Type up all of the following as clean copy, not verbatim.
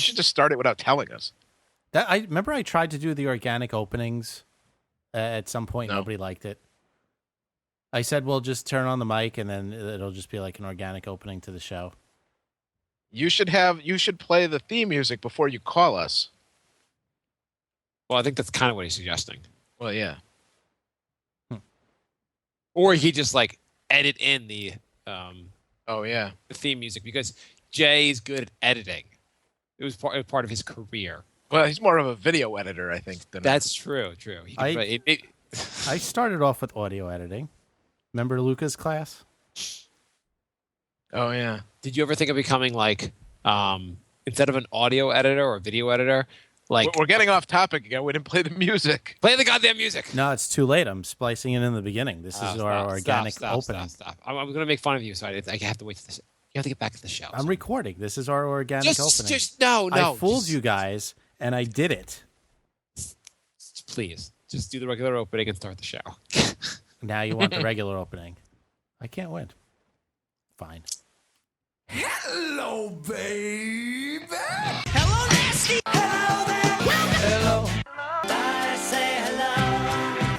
should just start it without telling us. I remember I tried to do the organic openings at some point. No. Nobody liked it. I said, "Well, just turn on the mic, and then it'll just be like an organic opening to the show." You should play the theme music before you call us. Well, I think that's kind of what he's suggesting. Well, yeah. Or he just like edit in the Oh yeah. the theme music because Jay's good at editing. It was part of his career. Well, he's more of a video editor, I think. Than That's true. He can I started off with audio editing. Remember Luca's class? Oh yeah. Did you ever think of becoming like instead of an audio editor or video editor, like We're getting off topic again. We didn't play the music. play the goddamn music? No, it's too late. I'm splicing it in the beginning. This is our organic opening. Stop. I'm going to make fun of you, so I have to wait for this. You have to get back to the show. I'm recording. This is our organic opening. No. I fooled you guys, and I did it. Please, just do the regular opening and start the show. Now you want the regular opening. I can't win. Fine. Hello, baby. Hello, nasty. Hello there. Hello. I say hello.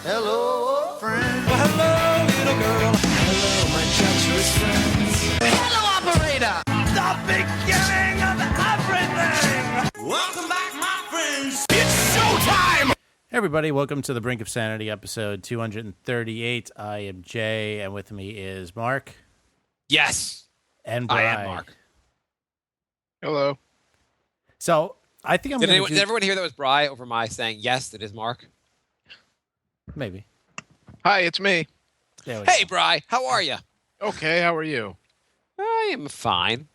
Hello, friend. Well, hello, little girl. Hello, my treacherous friends. Hello, operator. The beginning of everything. Welcome back, my friends. It's showtime. Hey everybody, welcome to the Brink of Sanity, episode 238. I am Jay, and with me is Mark. Yes, And I Brian. am Mark. Hello. So I think I'm Did going to everyone hear that was Bri over my saying yes? That is Mark. Maybe. Hi, it's me. There we Hey, go. Bri, how are you? Okay, how are you? I am fine.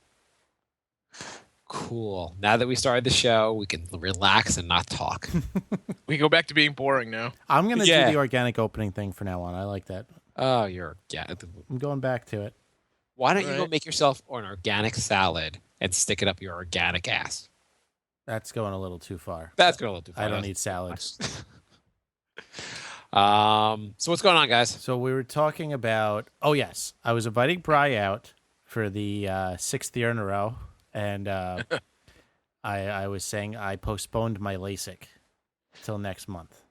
Cool. Now that we started the show, we can relax and not talk. We go back to being boring now. I'm going to Yeah. do the organic opening thing for now on. I like that. Oh, I'm going back to it. Why don't you go Right. make yourself an organic salad and stick it up your organic ass? That's going a little too far. That's going a little too far. I don't need salads. So what's going on, guys? So we were talking about, oh yes, I was inviting Bri out for the sixth year in a row, and I was saying I postponed my LASIK till next month.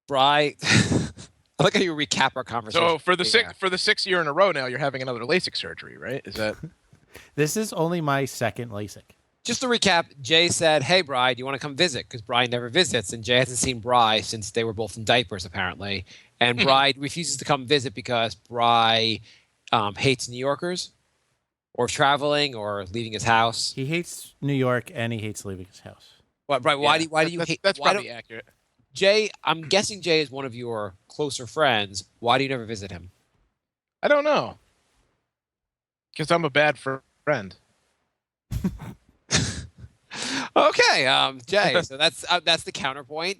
Bri, I like how you recap our conversation. So for the sixth year in a row now, you're having another LASIK surgery, right? Is that? This is only my second LASIK. Just to recap, Jay said, "Hey, Bri, do you want to come visit?" Because Bri never visits, and Jay hasn't seen Bri since they were both in diapers, apparently. And Bri refuses to come visit because Bri hates New Yorkers, or traveling, or leaving his house. He hates New York and he hates leaving his house. What, Bri? Why do you that's, hate? That's why probably don't- accurate. Jay, I'm guessing Jay is one of your closer friends. Why do you never visit him? I don't know. Because I'm a bad friend. Okay, Jay. So that's the counterpoint.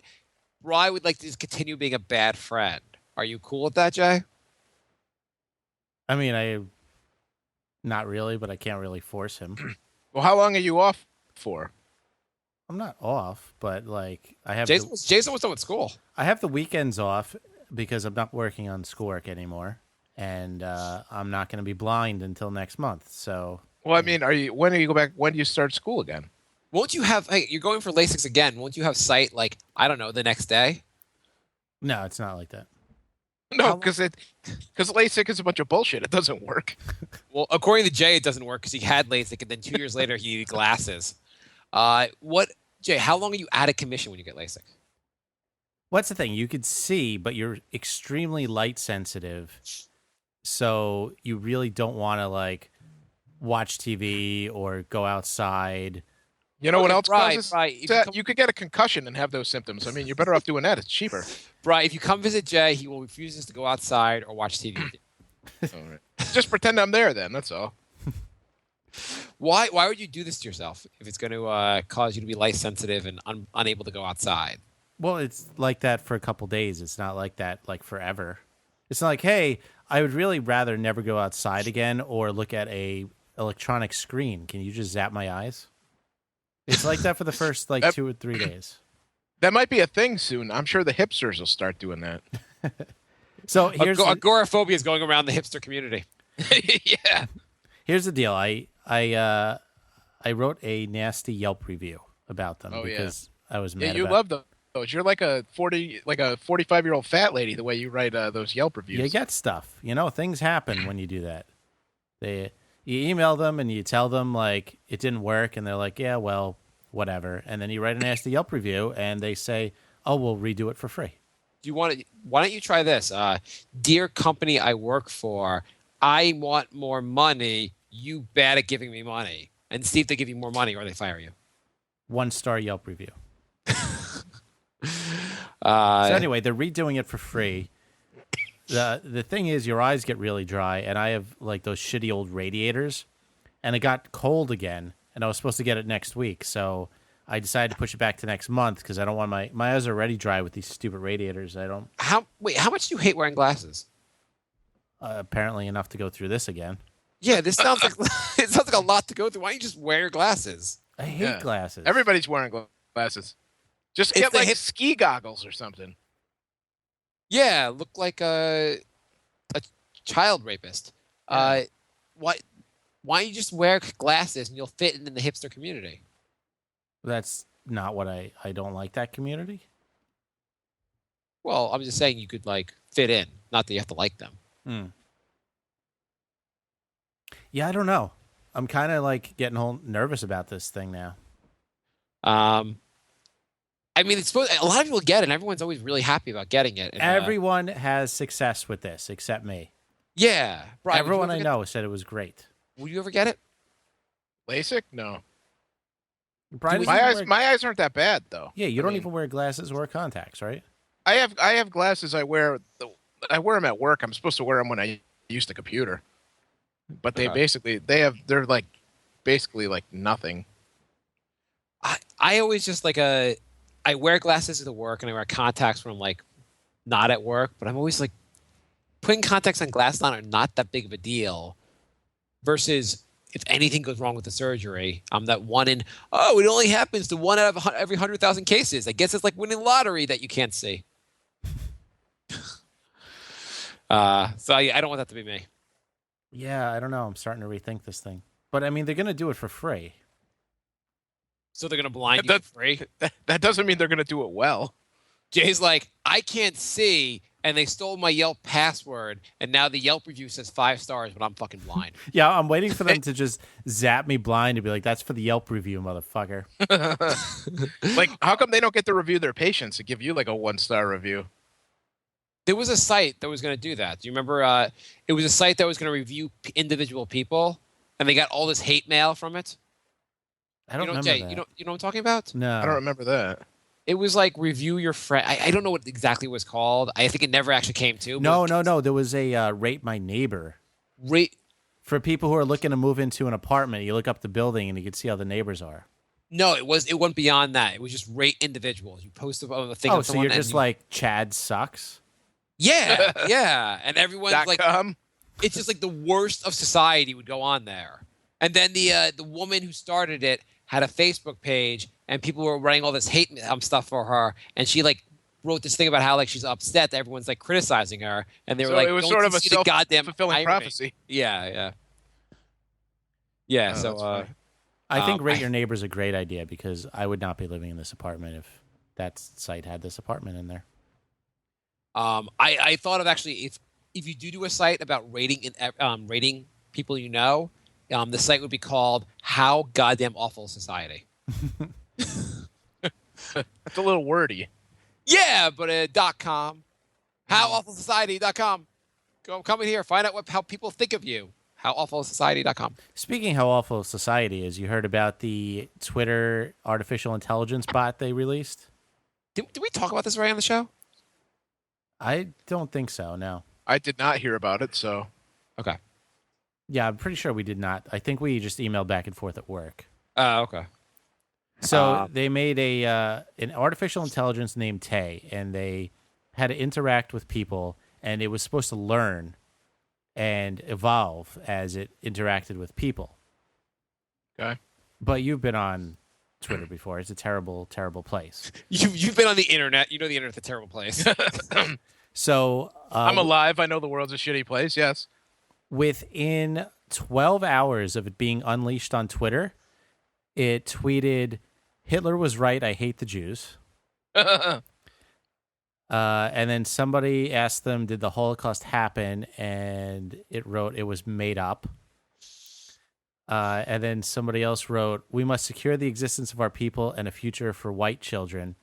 Bri would like to just continue being a bad friend. Are you cool with that, Jay? I mean, not really, but I can't really force him. Well, how long are you off for? I'm not off, but like I have Jason was done with school. I have the weekends off because I'm not working on schoolwork anymore, and I'm not going to be blind until next month. So, Well, I mean, when do you go back? When do you start school again? Won't you have? Hey, you're going for LASIK again. Won't you have sight like I don't know the next day? no, it's not like that. No, because LASIK is a bunch of bullshit. It doesn't work. Well, according to Jay, it doesn't work because he had LASIK, and then 2 years later he needed glasses. Jay? How long are you out of commission when you get LASIK? What's the thing? You could see, but you're extremely light sensitive, so you really don't want to like watch TV or go outside. You know what Okay, else right, causes right. If you that? come- You could get a concussion and have those symptoms. I mean, you're better off doing that. It's cheaper. Bri, if you come visit Jay, he will refuse us to go outside or watch TV. All right. Just pretend I'm there then. That's all. Why would you do this to yourself if it's going to cause you to be light sensitive and unable to go outside? Well, it's like that for a couple days. It's not like that like forever. It's not like, hey, I would really rather never go outside again or look at a electronic screen. Can you just zap my eyes? It's like that for the first like 2 or 3 days. That might be a thing soon. I'm sure the hipsters will start doing that. So here's Agoraphobia is going around the hipster community. Yeah. here's the deal. I I wrote a nasty Yelp review about them Oh, yeah. because I was mad Yeah, you about love those. You're like a 45-year-old fat lady the way you write those Yelp reviews. You get stuff. Things happen when you do that. You email them and you tell them like it didn't work, and they're like, yeah, well, whatever. And then you write a nasty Yelp review, and they say, oh, we'll redo it for free. Why don't you try this? Dear company I work for, I want more money. You bad at giving me money. And see if they give you more money or they fire you. 1-star Yelp review. Uh, So anyway, they're redoing it for free. The thing is, your eyes get really dry, and I have like those shitty old radiators, and it got cold again, and I was supposed to get it next week, so I decided to push it back to next month because I don't want my eyes are already dry with these stupid radiators. how much do you hate wearing glasses? Apparently enough to go through this again. Yeah, this sounds like it sounds like a lot to go through. Why don't you just wear your glasses? I hate glasses. Everybody's wearing glasses. Just It's get the like hip- ski goggles or something. Yeah, look like a child rapist. Yeah. Why don't you just wear glasses and you'll fit in the hipster community? That's not what I don't like that community. Well, I'm just saying you could like fit in, not that you have to like them. Yeah, I don't know. I'm kind of like getting whole nervous about this thing now. I mean, a lot of people get it, and everyone's always really happy about getting it. And, Everyone has success with this except me. yeah, Brian, Everyone I know said it was great. Would you ever get it? LASIK? No. Brian, My eyes aren't that bad though. Yeah, you I don't mean, even wear glasses or contacts, right? I have glasses. I wear them at work. I'm supposed to wear them when I use the computer. But they're like basically like nothing. I always just I wear glasses at work and I wear contacts when I'm like not at work, but I'm always like putting contacts and glasses on are not that big of a deal versus if anything goes wrong with the surgery, I'm that one in, it only happens to one out of every 100,000 cases. I guess it's like winning lottery that you can't see. So I don't want that to be me. Yeah, I don't know. I'm starting to rethink this thing. But I mean, they're going to do it for free. So they're going to blind you for free? That doesn't mean they're going to do it well. Jay's like, I can't see, and they stole my Yelp password, and now the Yelp review says 5 stars, but I'm fucking blind. Yeah, I'm waiting for them to just zap me blind and be like, that's for the Yelp review, motherfucker. Like, how come they don't get to review their patients and give you like a 1-star review? There was a site that was going to do that. Do you remember? It was a site that was going to review individual people, and they got all this hate mail from it. I don't remember Jay, that. you know what I'm talking about? No. I don't remember that. It was like review your friend. I don't know what exactly it was called. I think it never actually came to. No. There was a rate my neighbor. Rate. For people who are looking to move into an apartment, you look up the building and you can see how the neighbors are. No, it went beyond that. It was just rate individuals. You post a thing. Oh, of so someone you're just like Chad sucks? Yeah, yeah. And everyone's like, .com? it's just like the worst of society would go on there. And then the woman who started it had a Facebook page, and people were writing all this hate stuff for her, and she like wrote this thing about how like she's upset that everyone's like criticizing her, and they were So like, it was "Don't sort you of a see the goddamn self-fulfilling irony?" prophecy. Yeah. Oh, that's So funny. I think Rate Your Neighbor is a great idea because I would not be living in this apartment if that site had this apartment in there. I thought of actually if you do a site about rating people you know, the site would be called How Goddamn Awful Society. That's a little wordy. Yeah, but .com. HowAwfulSociety.com. Come in here, find out how people think of you. HowAwfulSociety.com. Speaking of how awful society is, you heard about the Twitter artificial intelligence bot they released? Did we talk about this right on the show? I don't think so, no. I did not hear about it, so Okay. Yeah, I'm pretty sure we did not. I think we just emailed back and forth at work. Okay. So they made an artificial intelligence named Tay, and they had to interact with people, and it was supposed to learn and evolve as it interacted with people. okay. But you've been on Twitter before. It's a terrible, terrible place. You've been on the internet. You know the internet's a terrible place. So I'm alive. I know the world's a shitty place. Yes. within 12 hours of it being unleashed on Twitter, it tweeted, "Hitler was right. I hate the Jews." And then somebody asked them, "Did the Holocaust happen?" And it wrote, "It was made up." And then somebody else wrote, "We must secure the existence of our people and a future for white children."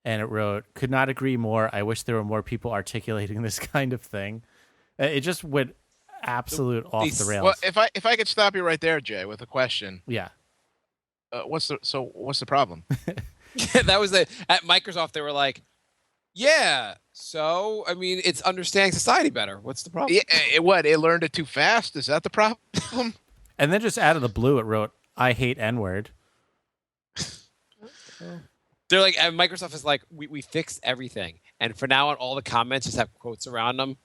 And it wrote, "Could not agree more. I wish there were more people articulating this kind of thing." It just went absolute off the rails. Well, if I could stop you right there, Jay, with a question. Yeah. What's the problem? That was at Microsoft. They were like, "Yeah, so I mean, it's understanding society better. What's the problem?" It learned it too fast? Is that the problem? And then just out of the blue, it wrote, "I hate N-word." They're like, and Microsoft is like, we fixed everything, and for now on, all the comments just have quotes around them,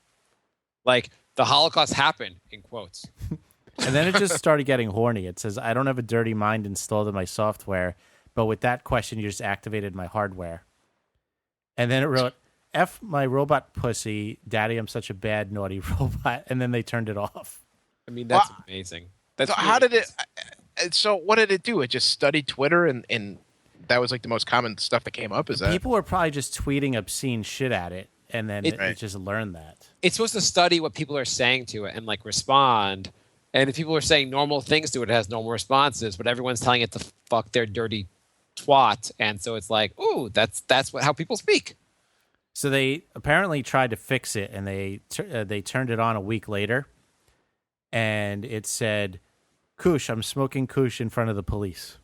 like the Holocaust happened in quotes. And then it just started getting horny. It says, "I don't have a dirty mind installed in my software, but with that question, you just activated my hardware." And then it wrote, "F my robot pussy, daddy, I'm such a bad, naughty robot." And then they turned it off. I mean, that's amazing. That's so how did it? So what did it do? It just studied Twitter, and that was like the most common stuff that came up. Is that People were probably just tweeting obscene shit at it, and then it Right. just learned that. It's supposed to study what people are saying to it and like respond. And if people are saying normal things to it, it has normal responses. But everyone's telling it to fuck their dirty twat, and so it's like, ooh, that's how people speak. So they apparently tried to fix it, and they turned it on a week later, and it said, "Kush, I'm smoking kush in front of the police."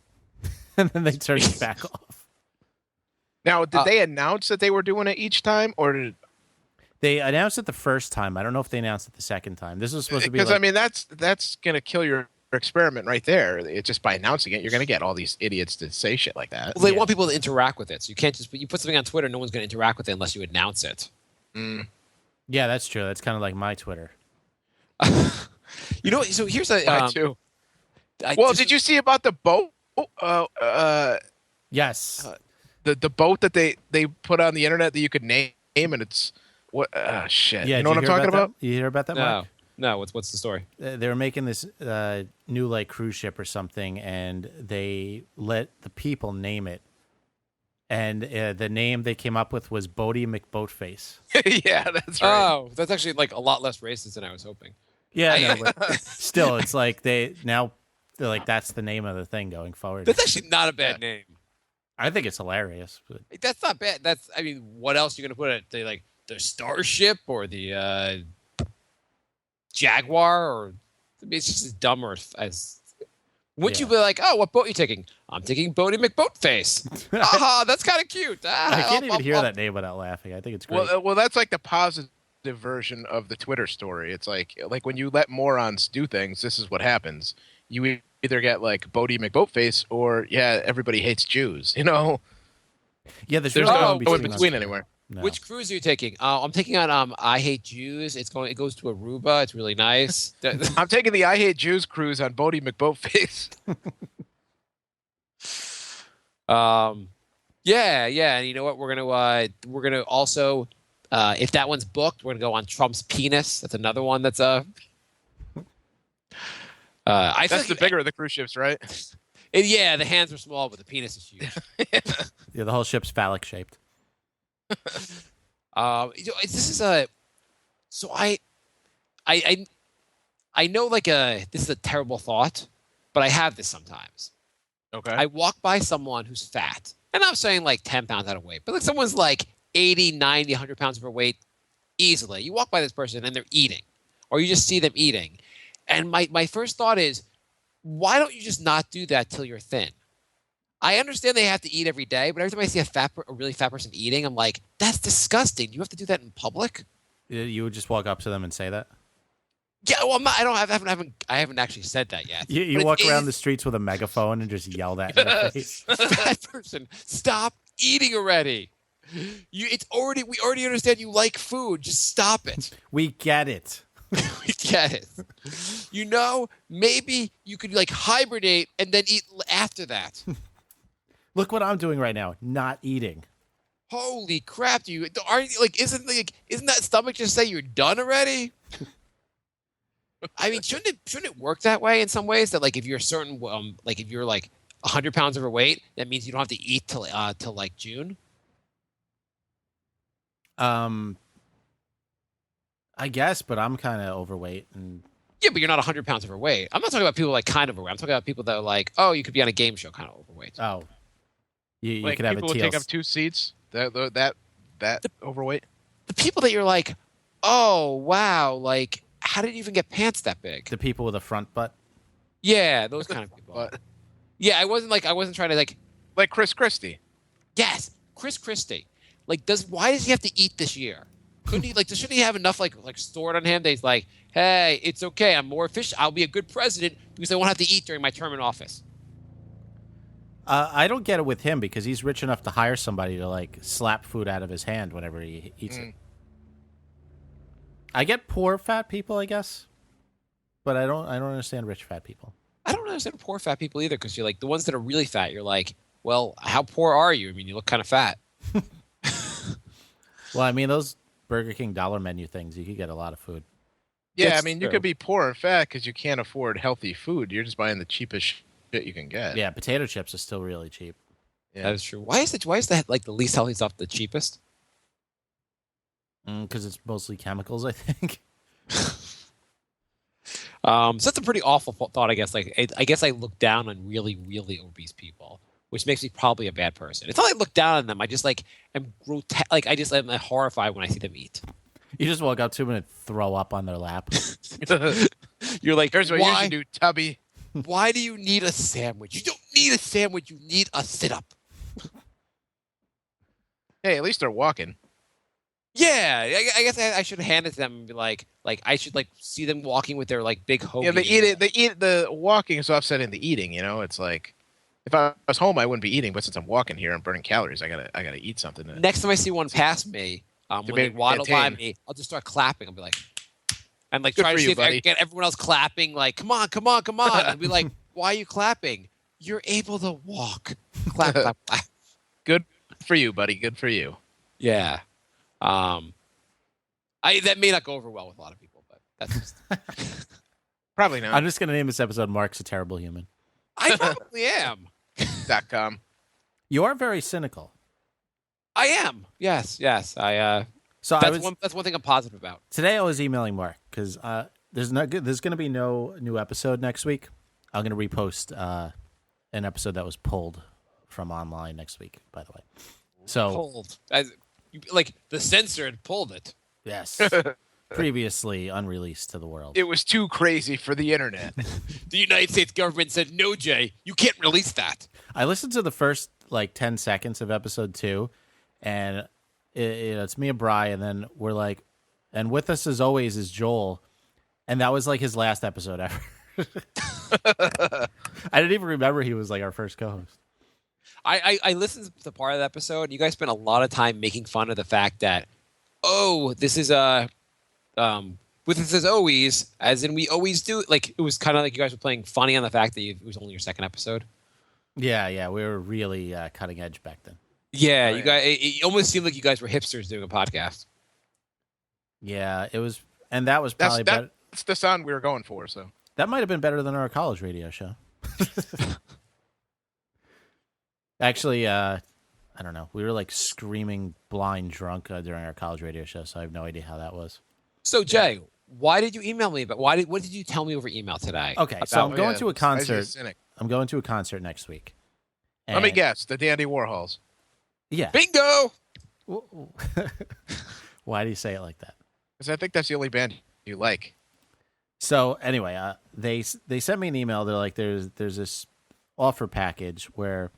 And then they turned it back off. now? Did they announce that they were doing it each time, or did? They announced it the first time. I don't know if they announced it the second time. This was supposed to be Because like, I mean, that's gonna kill your experiment right there. It's just by announcing it, you're gonna get all these idiots to say shit like that. Well, they Yeah. want people to interact with it, so you can't just you put something on Twitter, no one's going to interact with it unless you announce it. yeah, that's true. That's kind of like my Twitter. You know, so here's a Mine too. Well, did you see about the boat? Yes. The boat that they put on the internet that you could name, and it's what? Shit. Yeah, you know did what I'm hear talking about? that? You hear about that, Mark? No. What's the story? They were making this new like cruise ship or something, and they let the people name it. And the name they came up with was Bodie McBoatface. Yeah, that's right. Oh, that's actually like a lot less racist than I was hoping. Yeah, no, but still, it's like they're like, that's the name of the thing going forward. That's actually not a bad name. I think it's hilarious. But That's not bad. I mean, what else are you going to put it? Like the Starship or the Jaguar, or I mean, it's just as dumb or as. Wouldn't you be like, oh, what boat are you taking? I'm taking Bodie McBoatface. Aha, that's kind of cute. I can't even hear that name without laughing. I think it's great. Well, that's like the positive version of the Twitter story. It's like when you let morons do things, this is what happens. You either get like Bodie McBoatface, or everybody hates Jews. You know, yeah, there's really no no in between anywhere. No. Which cruise are you taking? I'm taking on I Hate Jews. It goes to Aruba. It's really nice. I'm taking the I Hate Jews cruise on Bodie McBoatface. Yeah. And you know what? We're gonna also, if that one's booked, we're gonna go on Trump's penis. That's another one that's I feel That's like the bigger of the cruise ships, right? Yeah, the hands are small, but the penis is huge. Yeah, the whole ship's phallic shaped. This is a. So I know like this is a terrible thought, but I have this sometimes. Okay. I walk by someone who's fat, and I'm saying like 10 pounds out of weight, but like someone's like 80, 90, 100 pounds overweight easily. You walk by this person and they're eating, or you just see them eating. And my first thought is, why don't you just not do that till you're thin? I understand they have to eat every day, but every time I see a really fat person eating, I'm like, that's disgusting. You have to do that in public? You would just walk up to them and say that? Yeah, well, I'm not, I haven't actually said that yet. You But walk it around is- the streets with a megaphone and just yell that in their face. Fat person, stop eating already. We already understand you like food. Just stop it. We get it. We get it. You know, maybe you could like hibernate and then eat after that. Look what I'm doing right now, not eating. Holy crap! Aren't you like? Isn't that stomach just say you're done already? I mean, shouldn't it work that way in some ways? That like if you're certain, like if you're like 100 pounds overweight, that means you don't have to eat till like June. I guess, but I'm kind of overweight, and Yeah, but you're not 100 pounds overweight. I'm not talking about people like kind of overweight. I'm talking about people that are like, oh, you could be on a game show kind of overweight. oh, you Like could have a people would take TLC. up 2 seats. That overweight. The people that you're like, oh, wow, like, how did you even get pants that big? The people with a front butt. Yeah, those kind of people. But Yeah, I wasn't trying to like, like Chris Christie. yes, Chris Christie. Like, why does he have to eat this year? Couldn't he shouldn't he have enough like stored on him that he's like, hey, it's okay, I'm more efficient. I'll be a good president because I won't have to eat during my term in office. I don't get it with him because he's rich enough to hire somebody to like slap food out of his hand whenever he eats it. I get poor fat people, I guess, but I don't understand rich fat people. I don't understand poor fat people either because you're like the ones that are really fat. You're like, well, how poor are you? I mean, you look kind of fat. Well, I mean, those Burger King dollar menu things, you could get a lot of food. Yeah, That's I mean, true. you could be poor and fat because you can't afford healthy food. You're just buying the cheapest shit you can get. Yeah, potato chips are still really cheap. Yeah. That is true. Why is that like the least healthy stuff the cheapest? Because it's mostly chemicals, I think. So that's a pretty awful thought, I guess. Like, I guess I look down on really, really obese people, which makes me probably a bad person. It's not like I look down on them. I just like am I'm horrified when I see them eat. You just walk up to them and throw up on their lap. You're like, Here's what you why? should do, Tubby. Why do you need a sandwich? You don't need a sandwich. You need a sit up. Hey, at least they're walking. Yeah, I guess I should hand it to them and be like I should like see them walking with their like big hoagie. Yeah, the walking is offsetting the eating. You know, it's like if I was home, I wouldn't be eating, but since I'm walking here, I'm burning calories. I gotta eat something. Next time I see one pass me, when they waddle by maintain. me, I'll just start clapping. I'll be like, and like Good try to for see you, if I buddy. can get everyone else clapping. Like, come on, come on, come on. I'll be like, why are you clapping? You're able to walk. Clap, clap, clap. Good for you, buddy. Good for you. Yeah. That may not go over well with a lot of people, but that's just, Probably not. I'm just going to name this episode Mark's a Terrible Human. I probably am. .com. You are very cynical. I am. Yes. I So that's one thing I'm positive about. today I was emailing Mark because there's going to be no new episode next week. I'm going to repost an episode that was pulled from online next week, by the way. So, Pulled. Like the censor had pulled it. yes, previously unreleased to the world. It was too crazy for the internet. The United States government said, no, Jay, you can't release that. I listened to the first like 10 seconds of episode 2, and it's me and Bri, and then we're like, and with us as always is Joel, and that was like his last episode ever. I didn't even remember he was like our first co-host. I listened to part of the episode. You guys spent a lot of time making fun of the fact that, this is with this as always, as in we always do. Like it was kind of like you guys were playing funny on the fact that it was only your second episode. Yeah, we were really cutting edge back then. Yeah, Oh, you yeah. guys. It almost seemed like you guys were hipsters doing a podcast. Yeah, it was, and that was probably better. That's the sound we were going for. So That might have been better than our college radio show. Actually, I don't know. We were like screaming blind drunk during our college radio show, so I have no idea how that was. So Jay, why did you email me? But what did you tell me over email today? Okay, so I'm going to a Why is he concert. cynic? I'm going to a concert next week. Let me And- guess. The Dandy Warhols. Yeah. Bingo. Why do you say it like that? Because I think that's the only band you like. So anyway, they sent me an email. They're like, there's this offer package where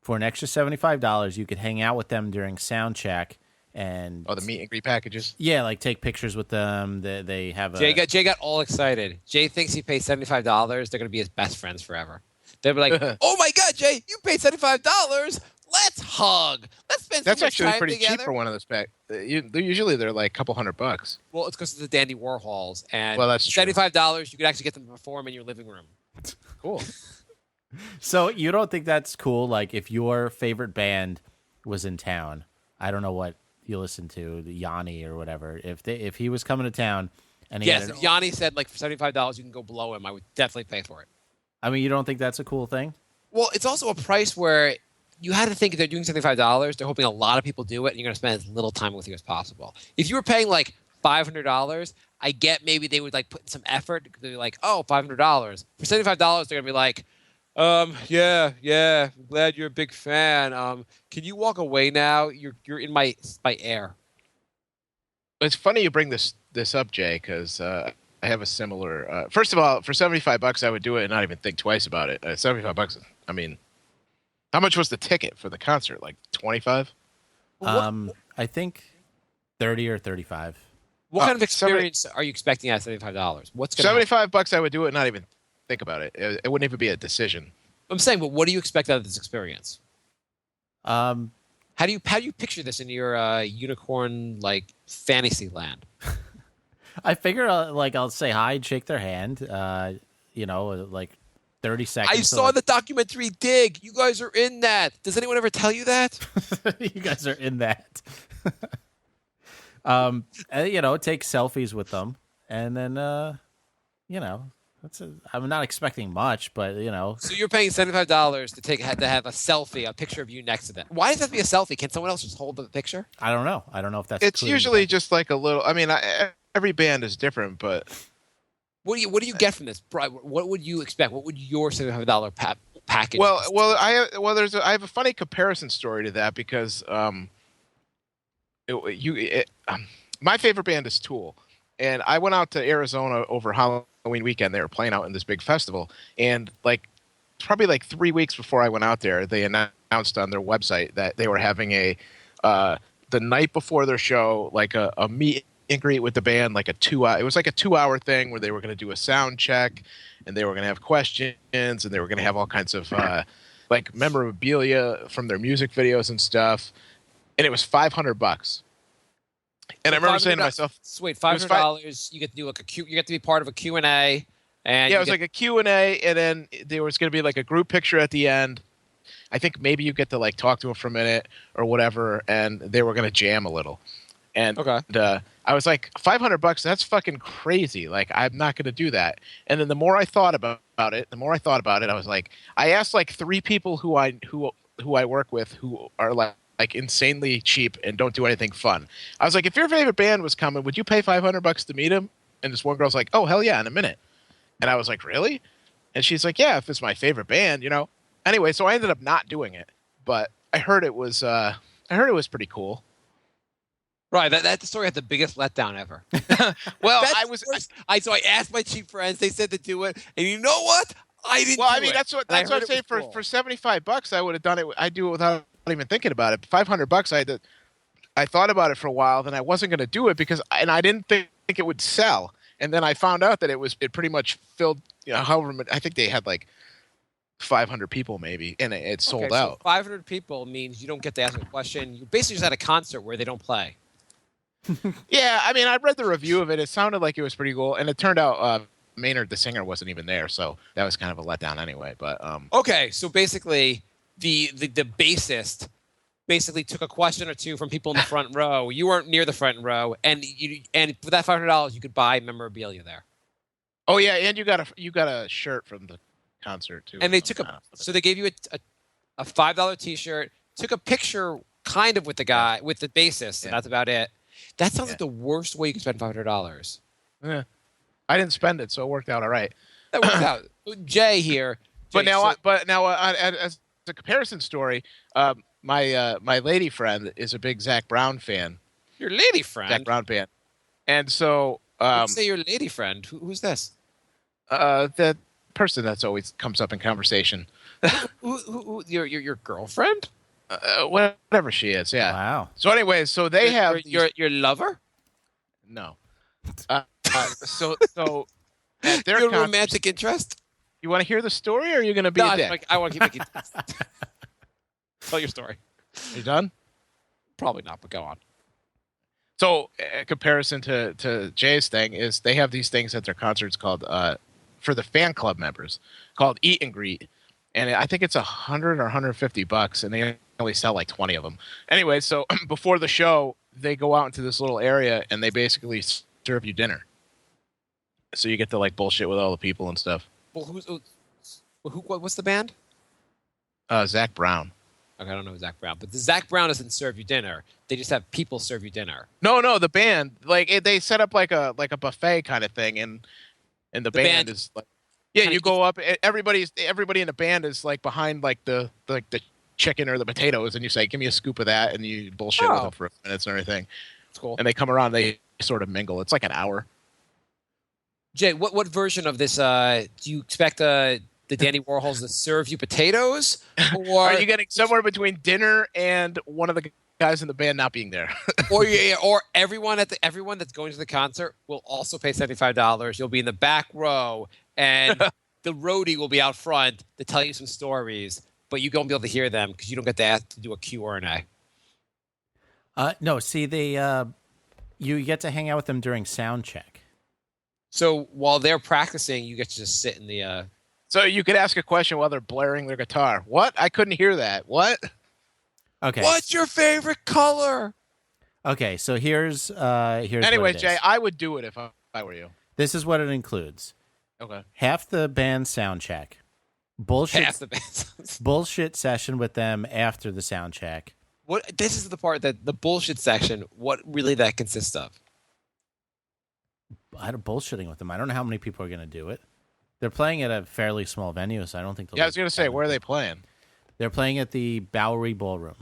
for an extra $75 you could hang out with them during sound check and Oh, the meet and greet packages. yeah, like take pictures with them. They have a Jay got all excited. Jay thinks he paid $75. They're going to be his best friends forever. They'll be like, "Oh my God, Jay, you paid $75. Let's hug. Let's spend That's so much actually time pretty together." cheap for one of those pack. Usually they're like a couple $100. Well, it's because of the Dandy Warhols, and Well, that's true. $75. You could actually get them to perform in your living room. Cool. So you don't think that's cool? Like if your favorite band was in town, I don't know what you listen to, the Yanni or whatever. If he was coming to town and he Yes, had if an, Yanni said like for $75 you can go below him, I would definitely pay for it. I mean, you don't think that's a cool thing? Well, it's also a price where you had to think if they're doing $75, they're hoping a lot of people do it, and you're going to spend as little time with you as possible. If you were paying like $500, I get maybe they would like put some effort. They're like, oh, $500. For $75, they're going to be like, yeah, I'm glad you're a big fan. Can you walk away now? You're in my air. It's funny you bring this up, Jay, because I have a similar. First of all, for $75, I would do it and not even think twice about it. $75. I mean, how much was the ticket for the concert? Like 25? I think 30 or 35. What kind of experience are you expecting at $75? What's going to $75? I would do it and not even think about it. It wouldn't even be a decision. I'm saying, but what do you expect out of this experience? Um, How do you picture this in your unicorn like fantasy land? I figure I'll say hi and shake their hand. Like 30 seconds. I saw the documentary Dig. You guys are in that. Does anyone ever tell you that? You guys are in that. Take selfies with them, and then I'm not expecting much, but So you're paying $75 to have a selfie, a picture of you next to them. Why does that have to be a selfie? Can someone else just hold the picture? I don't know if that's. It's usually just like a little. I mean, every band is different, but what do you get from this? What would you expect? What would your $75 package? I have a funny comparison story to that because my favorite band is Tool, and I went out to Arizona over Halloween weekend. They were playing out in this big festival, and probably 3 weeks before I went out there, they announced on their website that they were having the night before their show, like a meet and greet with the band, like it was like a 2-hour thing where they were going to do a sound check, and they were going to have questions, and they were going to have all kinds of like memorabilia from their music videos and stuff, and it was $500. And I remember saying to myself, "Wait, $500? You get to do you get to be part of a Q&A." And yeah, it was like a Q&A, and then there was going to be like a group picture at the end. I think maybe you get to like talk to them for a minute or whatever, and they were going to jam a little. And I was like, $500? That's fucking crazy. Like, I'm not going to do that. And then the more I thought about it, I was like, I asked like 3 people who I work with who are like insanely cheap and don't do anything fun. I was like, if your favorite band was coming, would you pay $500 to meet him? And this one girl's like, oh, hell yeah, in a minute. And I was like, really? And she's like, yeah, if it's my favorite band, Anyway, so I ended up not doing it, but I heard it was pretty cool. Right, that story had the biggest letdown ever. Well, so I asked my cheap friends, they said to do it, and you know what? I didn't. Well, I mean, that's what I'm saying. For $75, I would have done it. I do it without even thinking about it. $500, I thought about it for a while, then I wasn't going to do it and I didn't think it would sell. And then I found out that it pretty much filled. However, I think they had like 500 people maybe, and it sold out. 500 people means you don't get to ask a question. You basically just at a concert where they don't play. Yeah, I mean, I read the review of it. It sounded like it was pretty cool, and it turned out Maynard, the singer, wasn't even there, so that was kind of a letdown anyway. But okay, so basically, the bassist basically took a question or two from people in the front row. You weren't near the front row, and for that $500, you could buy memorabilia there. Oh yeah, and you got a shirt from the concert too. And they so they gave you a $5 T-shirt, took a picture kind of with the guy with the bassist, and that's about it. That sounds like the worst way you can spend $500. Yeah, I didn't spend it, so it worked out all right. That worked out. Jay here. But now, as a comparison story, my lady friend is a big Zac Brown fan. Your lady friend? Zac Brown fan. And so... say your lady friend. Who's this? The person that's always comes up in conversation. Your girlfriend? Whatever she is, yeah. Wow. So anyway, so they have... Your lover? No. So at their your romantic interest? You want to hear the story, or are you going to be a dick? I want to keep it. Tell your story. You done? Probably not, but go on. So, a comparison to Jay's thing is they have these things at their concerts called, for the fan club members, called Eat and Greet. And I think it's $100 or $150, and they only sell like 20 of them. Anyway, so before the show, they go out into this little area, and they basically serve you dinner. So you get to like bullshit with all the people and stuff. Well, what's the band? Zach Brown. Okay, I don't know Zach Brown, but the Zach Brown doesn't serve you dinner. They just have people serve you dinner. No, the band they set up like a buffet kind of thing, and the band is like, yeah, you go up. Everybody in the band is like behind like the chicken or the potatoes, and you say, "Give me a scoop of that," and you bullshit with them for minutes and everything. That's cool. And they come around, they sort of mingle. It's like an hour. Jay, what version of this do you expect the Dandy Warhols to serve you potatoes? Or Are you getting somewhere between dinner and one of the guys in the band not being there? or everyone that's going to the concert will also pay $75. You'll be in the back row, and the roadie will be out front to tell you some stories, but you won't be able to hear them because you don't get to ask to do a Q or an A. No, see, you get to hang out with them during sound check. So while they're practicing, you get to just sit in the. So you could ask a question while they're blaring their guitar. What? I couldn't hear that. What? Okay. What's your favorite color? Okay, so here's Anyway, what it Jay, is. I would do it if I were you. This is what it includes. Okay. Half the band sound check. Bullshit Half the band. bullshit session with them after the sound check. What? This is the part that the bullshit section. What really that consists of? I don't bullshitting with them. I don't know how many people are going to do it. They're playing at a fairly small venue, so I don't think they'll Yeah, I was going to say, where are they playing? They're playing at the Bowery Ballroom.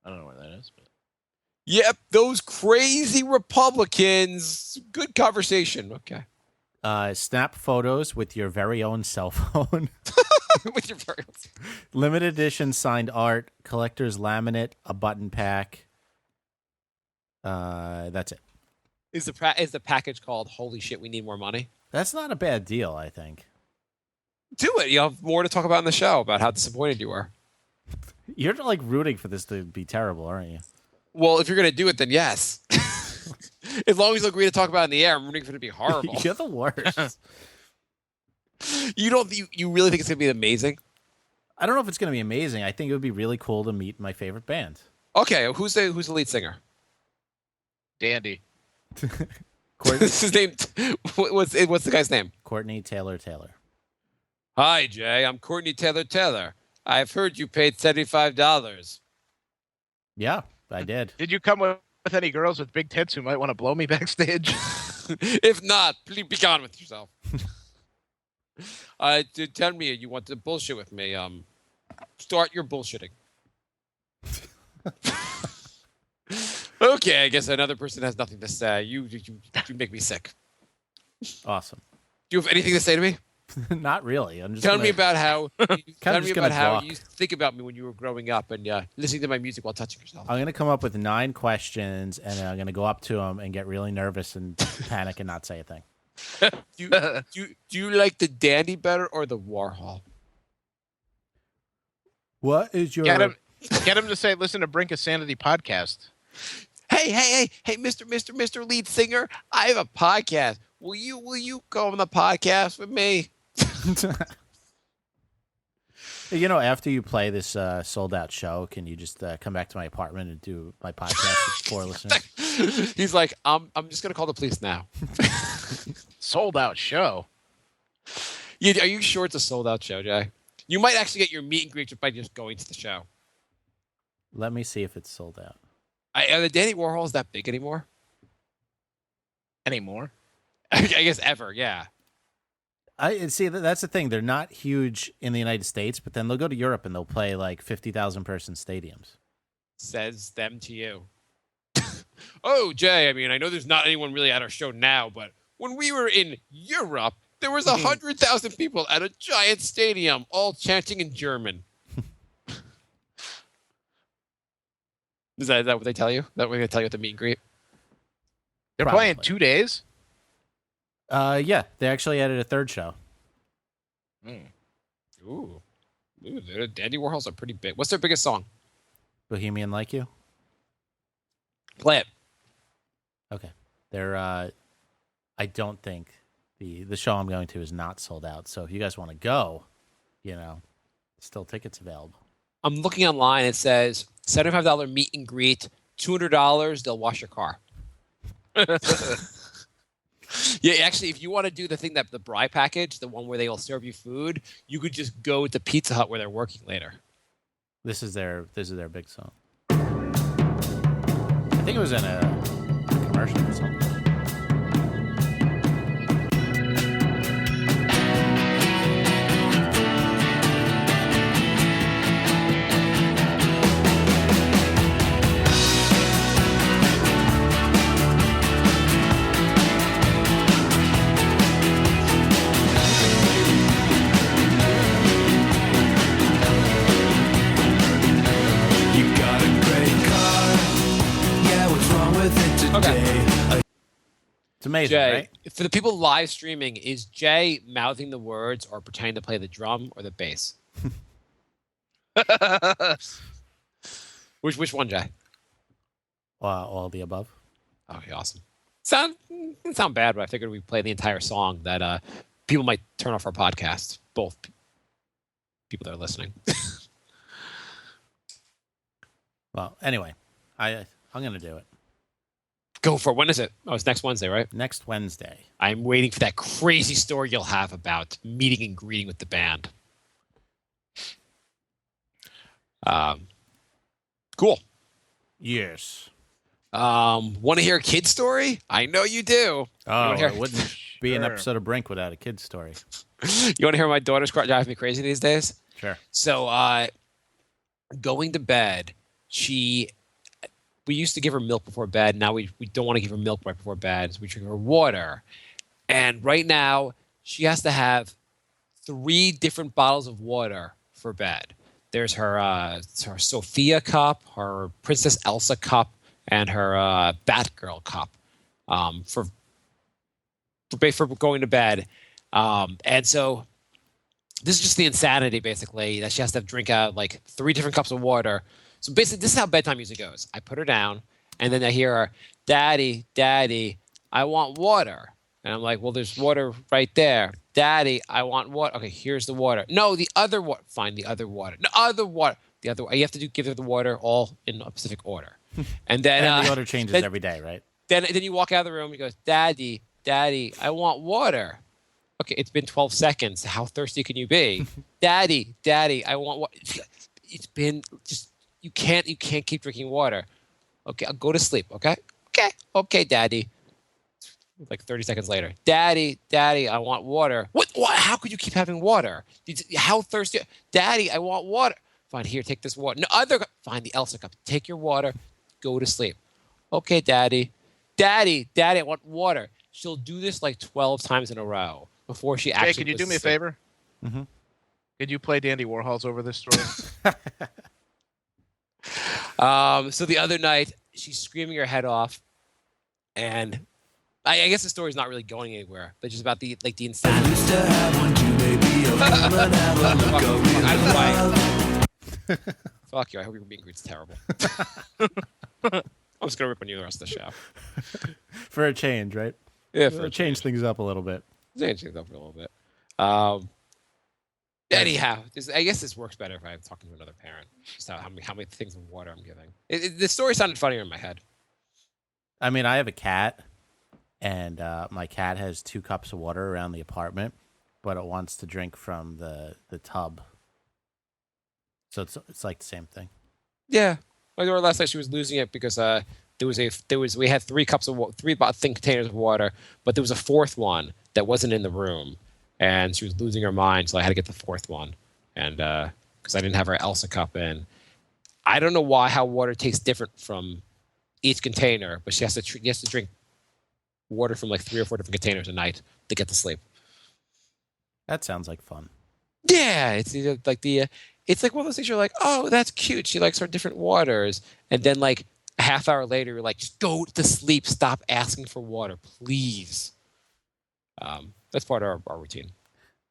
I don't know where that is. But... Yep, those crazy Republicans. Good conversation. Okay. Snap photos with your very own cell phone. With your very Limited edition signed art, collector's laminate, a button pack. That's it. Is the package called "Holy shit, we need more money"? That's not a bad deal, I think. Do it. You have more to talk about in the show about how disappointed you were. You're like rooting for this to be terrible, aren't you? Well, if you're going to do it, then yes. As long as you agree to talk about it in the air, I'm rooting for it to be horrible. You're the worst. You really think it's going to be amazing? I don't know if it's going to be amazing. I think it would be really cool to meet my favorite band. Okay, who's the lead singer? Dandy. What's his name? What's the guy's name? Courtney Taylor. Hi, Jay. I'm Courtney Taylor. I've heard you paid $75. Yeah, I did. Did you come with any girls with big tits who might want to blow me backstage? If not, please be gone with yourself. Tell me you want to bullshit with me. Start your bullshitting. Okay, I guess another person has nothing to say. You make me sick. Awesome. Do you have anything to say to me? Not really. I'm just Tell me about how talk. you think about me when you were growing up and listening to my music while touching yourself. I'm going to come up with 9 questions, and I'm going to go up to them and get really nervous and panic and not say a thing. Do you like the Dandy better or the Warhol? What is your... Get him to say, listen to Brink of Sanity podcast. Hey, Mr. Lead Singer, I have a podcast. Will you go on the podcast with me? After you play this sold out show, can you just come back to my apartment and do my podcast with 4 listeners? He's like, I'm just gonna call the police now. Sold out show. Yeah, are you sure it's a sold out show, Jay? You might actually get your meet and greet just by just going to the show. Let me see if it's sold out. Are the Dandy Warhols that big anymore? Anymore? I guess ever, yeah. I see. That's the thing. They're not huge in the United States, but then they'll go to Europe and they'll play like 50,000 person stadiums. Says them to you. Oh, Jay, I mean, I know there's not anyone really at our show now, but when we were in Europe, there was 100,000 people at a giant stadium, all chanting in German. Is that what they tell you? That what they tell you at the meet and greet? They're Probably. playing 2 days? Yeah, they actually added a 3rd show. Ooh, the Dandy Warhols are pretty big. What's their biggest song? Bohemian Like You. Play it. Okay, they're. I don't think the show I'm going to is not sold out. So if you guys want to go, still tickets available. I'm looking online. It says $75 meet and greet, $200. They'll wash your car. Yeah, actually, if you want to do the thing that the Bry package, the one where they will serve you food, you could just go to Pizza Hut where they're working later. This is their big song. I think it was in a commercial or something. You got a great car. Yeah, what's wrong with it today? It's amazing, Jay, right? for the people live streaming, is Jay mouthing the words or pretending to play the drum or the bass? Which one, Jay? All of the above. Okay, awesome. Didn't sound bad, but I figured we'd play the entire song that people might turn off our podcast. Both people that are listening. Well, anyway, I'm gonna do it Go for it. When is it? Oh, it's next Wednesday, right? next Wednesday. I'm waiting for that crazy story you'll have about meeting and greeting with the band. Cool. Yes. Want to hear a kid story? I know you do. Oh, hear- it wouldn't be an Sure. episode of Brink without a kid's story. You want to hear my daughter's car drive me crazy these days? Sure. So, going to bed, we used to give her milk before bed. Now we don't want to give her milk right before bed. So we drink her water. And right now, she has to have 3 different bottles of water for bed. There's her Sophia cup, her Princess Elsa cup, and her Batgirl cup for going to bed. And so this is just the insanity, basically, that she has to drink out like 3 different cups of water. So basically, this is how bedtime usually goes. I put her down, and then I hear her, "Daddy, Daddy, I want water." And I'm like, "Well, there's water right there." "Daddy, I want water." "Okay, here's the water." "No, the other water." "Fine, the other water." "No, other water." The other. You have to give her the water all in a specific order. And then And the order changes then- every day, right? Then you walk out of the room. He goes, "Daddy, Daddy, I want water." Okay, it's been 12 seconds. How thirsty can you be? "Daddy, Daddy, I want water." It's been just you can't keep drinking water. "Okay, I'll go to sleep." "Okay, okay, Daddy." Like 30 seconds later, "Daddy, Daddy, I want water." What? How could you keep having water? How thirsty? "Daddy, I want water." "Fine, here, take this water." "No, other. Fine, the Elsa cup. Take your water. Go to sleep." "Okay, Daddy. Daddy, Daddy, I want water." She'll do this like 12 times in a row before she Jay, actually. can you goes do to me a sleep. favor? Mhm. Could you play Dandy Warhols over this story? So the other night, she's screaming her head off, and I guess the story's not really going anywhere, but just about the insanity. Used to have one too, baby. Oh, come and have a look over your I don't love. like. Fuck you! I hope your meet and greet's terrible. I'm just gonna rip on you the rest of the show. For a change, right? Yeah, For change things up a little bit. change things up a little bit. Anyhow, I guess this works better if I'm talking to another parent. Just how many things of water I'm giving. The story sounded funnier in my head. I mean, I have a cat, and my cat has 2 cups of water around the apartment, but it wants to drink from the tub. So it's like the same thing. Yeah, like last night she was losing it because we had 3 cups of 3 thin containers of water, but there was a 4th one that wasn't in the room, and she was losing her mind. So I had to get the 4th one, and because I didn't have her Elsa cup in. I don't know how water tastes different from each container, but she has to drink water from like 3 or 4 different containers a night to get to sleep. That sounds like fun. Yeah, it's like one of those things you're like, oh, that's cute. She likes her different waters. And then like a half hour later, you're like, just go to sleep. Stop asking for water, please. That's part of our routine.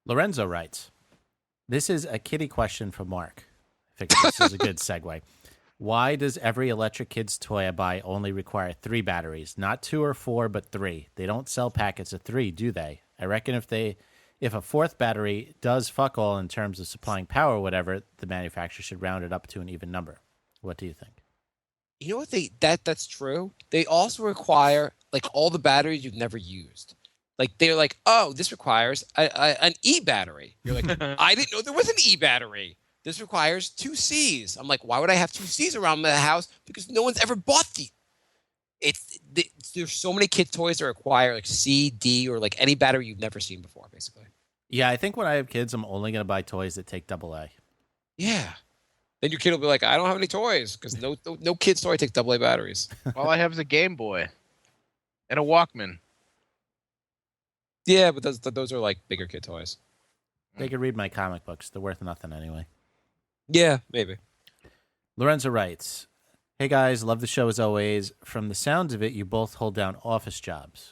Lorenzo writes, "This is a kitty question for Mark." I figured this is a good segue. Why does every electric kid's toy I buy only require 3 batteries? Not 2 or 4, but 3. They don't sell packets of 3, do they? I reckon if a 4th battery does fuck all in terms of supplying power or whatever, the manufacturer should round it up to an even number. What do you think? You know what that's true. They also require like all the batteries you've never used. Like they're like, oh, this requires an E battery. You're like, I didn't know there was an E battery. This requires 2 C's. I'm like, why would I have 2 C's around the house? Because no one's ever bought the. There's so many kid toys that require like C, D, or like any battery you've never seen before, basically. Yeah, I think when I have kids, I'm only going to buy toys that take AA. Yeah. Then your kid will be like, I don't have any toys because no kid's toy takes AA batteries. All I have is a Game Boy and a Walkman. Yeah, but those are like bigger kid toys. They could read my comic books. They're worth nothing anyway. Yeah, maybe. Lorenzo writes, hey guys, love the show as always. From the sounds of it, you both hold down office jobs.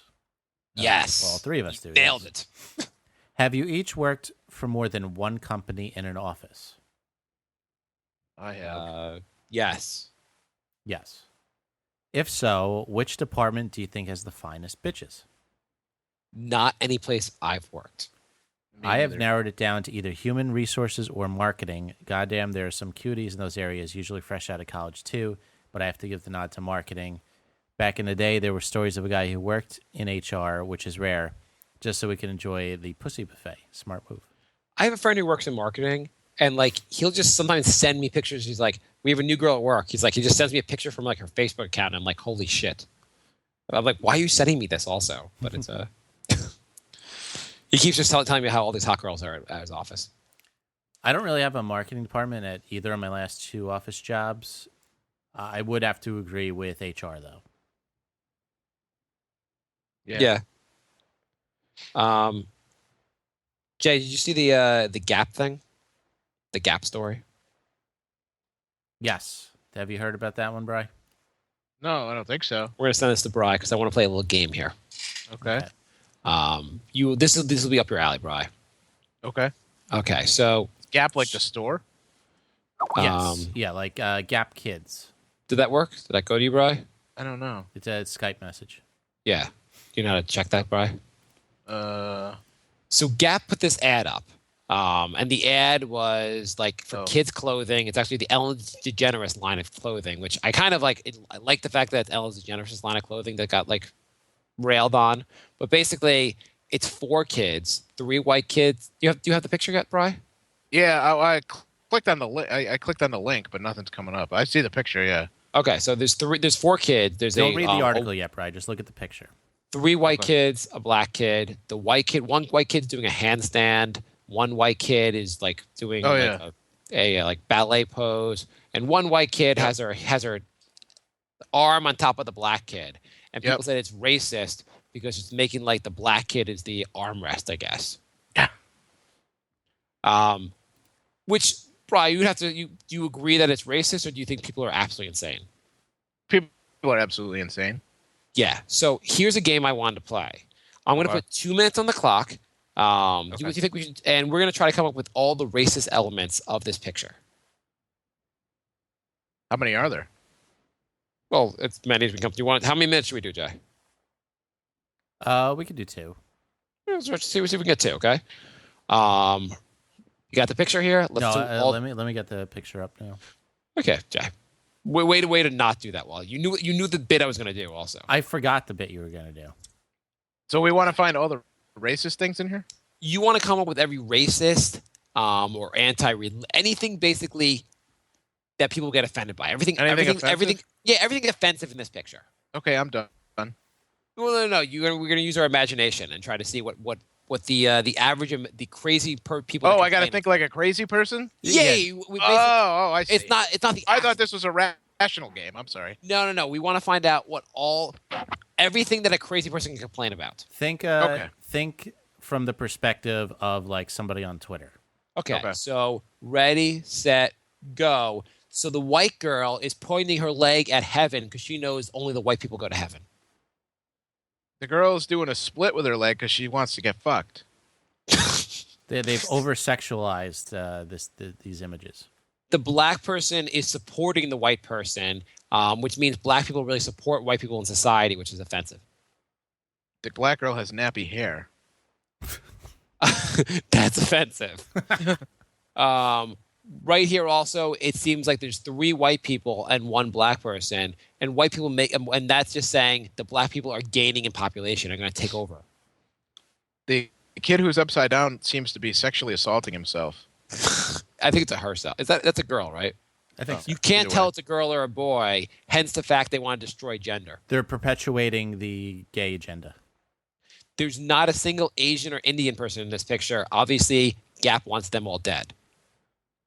Yes. Well, all 3 of us do. Nailed yes. it. Have you each worked for more than one company in an office? I have. Yes. Yes. If so, which department do you think has the finest bitches? Not any place I've worked. Me I have neither. narrowed it down to either human resources or marketing. Goddamn, there are some cuties in those areas, usually fresh out of college too, but I have to give the nod to marketing. Back in the day, there were stories of a guy who worked in HR, which is rare, just so we can enjoy the pussy buffet. Smart move. I have a friend who works in marketing, and like he'll just sometimes send me pictures. He's like, we have a new girl at work. He's like, he just sends me a picture from like her Facebook account, and I'm like, holy shit. I'm like, why are you sending me this also? But it's he keeps just telling me how all these hot girls are at his office. I don't really have a marketing department at either of my last 2 office jobs. I would have to agree with HR, though. Yeah. Jay, did you see the Gap thing? The Gap story? Yes. Have you heard about that one, Bri? No, I don't think so. We're gonna send this to Bri because I want to play a little game here. Okay. This will be up your alley, Bri. Okay. Okay, so Gap like the store? Yes. Yeah, like Gap Kids. did that work? Did that go to you, Bri? I don't know. It's a Skype message. Yeah. Do you know how to check that, Bri? So Gap put this ad up. And the ad was like for kids' clothing. It's actually the Ellen DeGeneres line of clothing, which I kind of like. I like the fact that it's Ellen DeGeneres' line of clothing that got like railed on. But basically, it's 4 kids, 3 white kids. Do you have the picture yet, Bri? Yeah, I clicked on the I clicked on the link, but nothing's coming up. I see the picture. Yeah. Okay, so there's 4 kids. Don't read the article yet, Bri. Just look at the picture. 3 white kids, a black kid. The white kid, one white kid's doing a handstand. One white kid is like doing a like ballet pose, and one white kid has her arm on top of the black kid. And people said it's racist because it's making like the black kid is the armrest, I guess. Yeah. Which, Brian, you'd have to. Do you agree that it's racist, or do you think people are absolutely insane? People are absolutely insane. Yeah. So here's a game I wanted to play. I'm going to put 2 minutes on the clock. Do you think we should? And we're going to try to come up with all the racist elements of this picture. How many are there? Well, it's many as we come. Do you want? How many minutes should we do, Jay? We could do 2. Let's see if we can get 2. Okay. You got the picture here. Let's let me get the picture up now. Okay, Jay. Way to not do that. Well, you knew the bit I was going to do. Also, I forgot the bit you were going to do. So we want to find all the racist things in here? You want to come up with every racist or anything basically that people get offended by. Everything. Yeah, everything offensive in this picture. Okay, I'm done. Well, no. We're going to use our imagination and try to see what the average the crazy people. Oh, I got to think like a crazy person? Yay! I see. It's not the. I thought this was a rational game. I'm sorry. No. We want to find out everything that a crazy person can complain about. Think from the perspective of like somebody on Twitter. Okay. So ready, set, go. So the white girl is pointing her leg at heaven because she knows only the white people go to heaven. The girl's doing a split with her leg because she wants to get fucked. They've over-sexualized these images. The black person is supporting the white person, which means black people really support white people in society, which is offensive. The black girl has nappy hair. That's offensive. Right here also, it seems like there's 3 white people and 1 black person, and white people and that's just saying the black people are gaining in population, are going to take over. The kid who's upside down seems to be sexually assaulting himself. I think it's a herself. That's a girl, right? I think so. You can't Either tell way. it's a girl or a boy. Hence the fact they want to destroy gender. They're perpetuating the gay agenda. There's not a single Asian or Indian person in this picture. Obviously, Gap wants them all dead.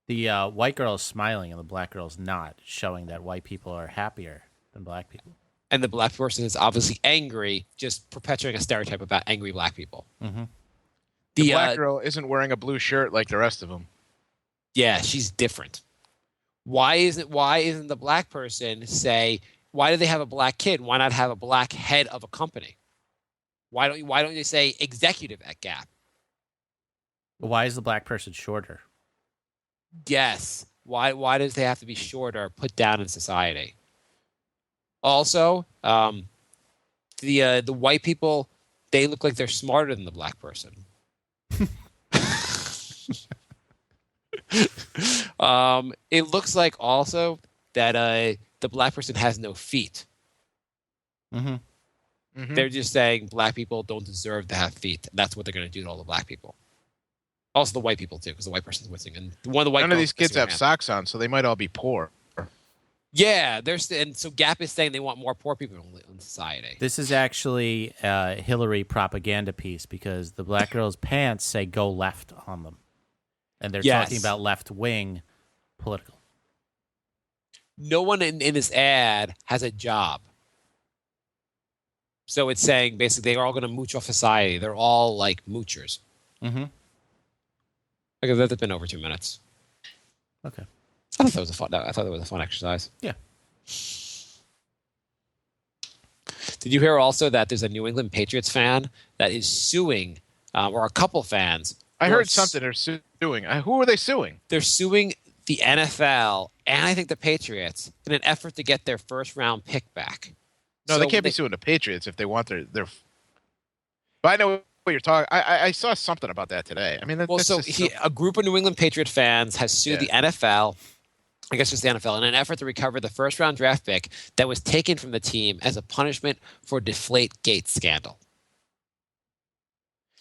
The white girl is smiling and the black girl is not, showing that white people are happier than black people. And the black person is obviously angry, just perpetuating a stereotype about angry black people. Mm-hmm. The black girl isn't wearing a blue shirt like the rest of them. Yeah, she's different. Why isn't the black person why do they have a black kid? Why not have a black head of a company? Why don't they say executive at Gap? Why is the black person shorter? Yes. Why does they have to be shorter, put down in society? Also, the white people, they look like they're smarter than the black person. It looks like also that the black person has no feet. Mm-hmm. Mhm. They're just saying black people don't deserve to have feet. And that's what they're going to do to all the black people. Also the white people too, because the white person's missing. And one of the white None of girls these is kids missing her have hand. socks on, so they might all be poor. Yeah, and so Gap is saying they want more poor people in society. This is actually a Hillary propaganda piece because the black girl's pants say "go left" on them, and they're Yes. talking about left-wing political. No one in this ad has a job. So it's saying basically they're all going to mooch off society. They're all like moochers. Mm-hmm. Okay, that's been over 2 minutes. Okay. I thought that was a fun exercise. Yeah. Did you hear also that there's a New England Patriots fan that is suing, or a couple fans? I who are heard something they're suing. Who are they suing? They're suing the NFL and I think the Patriots in an effort to get their first round pick back. No, So they can't be suing the Patriots if they want their. But I know what you're talking. I saw something about that today. I mean, Well, that's so just a group of New England Patriot fans has sued the NFL, I guess just the NFL, in an effort to recover the first round draft pick that was taken from the team as a punishment for Deflate Gate scandal.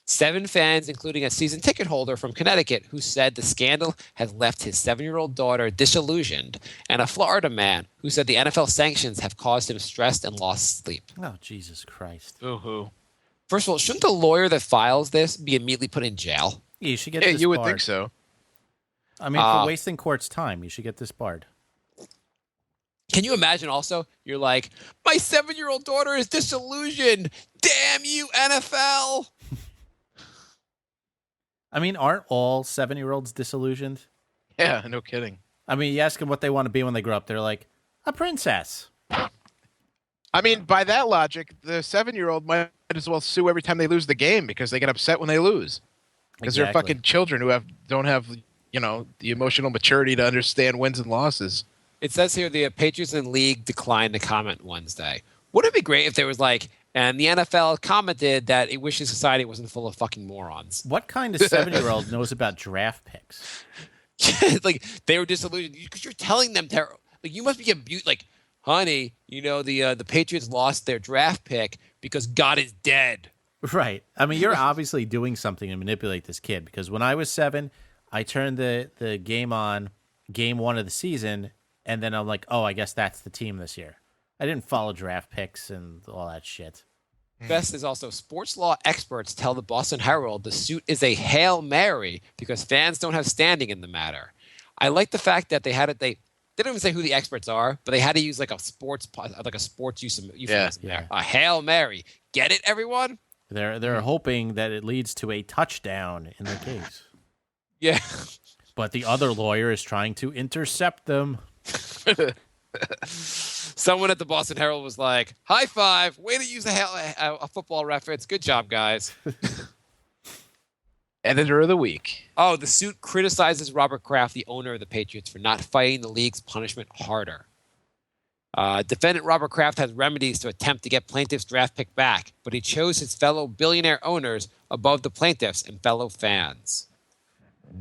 7 fans, including a season ticket holder from Connecticut, who said the scandal has left his 7-year-old daughter disillusioned, and a Florida man who said the NFL sanctions have caused him stressed and lost sleep. Oh, Jesus Christ! Ooh. First of all, shouldn't the lawyer that files this be immediately put in jail? Yeah, you should get Yeah, disbarred. you would think so. I mean, for wasting court's time, you should get disbarred. Can you imagine also, you're like, my 7-year-old daughter is disillusioned. Damn you, NFL. I mean, aren't all 7-year-olds disillusioned? Yeah, no kidding. I mean, you ask them what they want to be when they grow up, they're like, a princess. I mean, by that logic, the 7-year-old might as well sue every time they lose the game because they get upset when they lose. Because they're Exactly. fucking children who don't have the emotional maturity to understand wins and losses. It says here the Patriots and League declined to comment Wednesday. Wouldn't it be great if there was like, and the NFL commented that it wishes society wasn't full of fucking morons. What kind of 7-year-old knows about draft picks? Like, they were disillusioned because you're telling them, like, you must be like, honey, the Patriots lost their draft pick because God is dead. Right. I mean, you're obviously doing something to manipulate this kid because when I was 7, I turned the game on, game 1 of the season, and then I'm like, oh, I guess that's the team this year. I didn't follow draft picks and all that shit. Best is also sports law experts tell the Boston Herald the suit is a Hail Mary because fans don't have standing in the matter. I like the fact that they didn't even say who the experts are, but they had to use like a sports euphemism there. A Hail Mary. Get it, everyone? They're hoping that it leads to a touchdown in their case. Yeah. But the other lawyer is trying to intercept them. Someone at the Boston Herald was like, high five, way to use a football reference. Good job, guys. Editor of the week. Oh, the suit criticizes Robert Kraft, the owner of the Patriots, for not fighting the league's punishment harder. Defendant Robert Kraft has remedies to attempt to get plaintiffs' draft pick back, but he chose his fellow billionaire owners above the plaintiffs and fellow fans.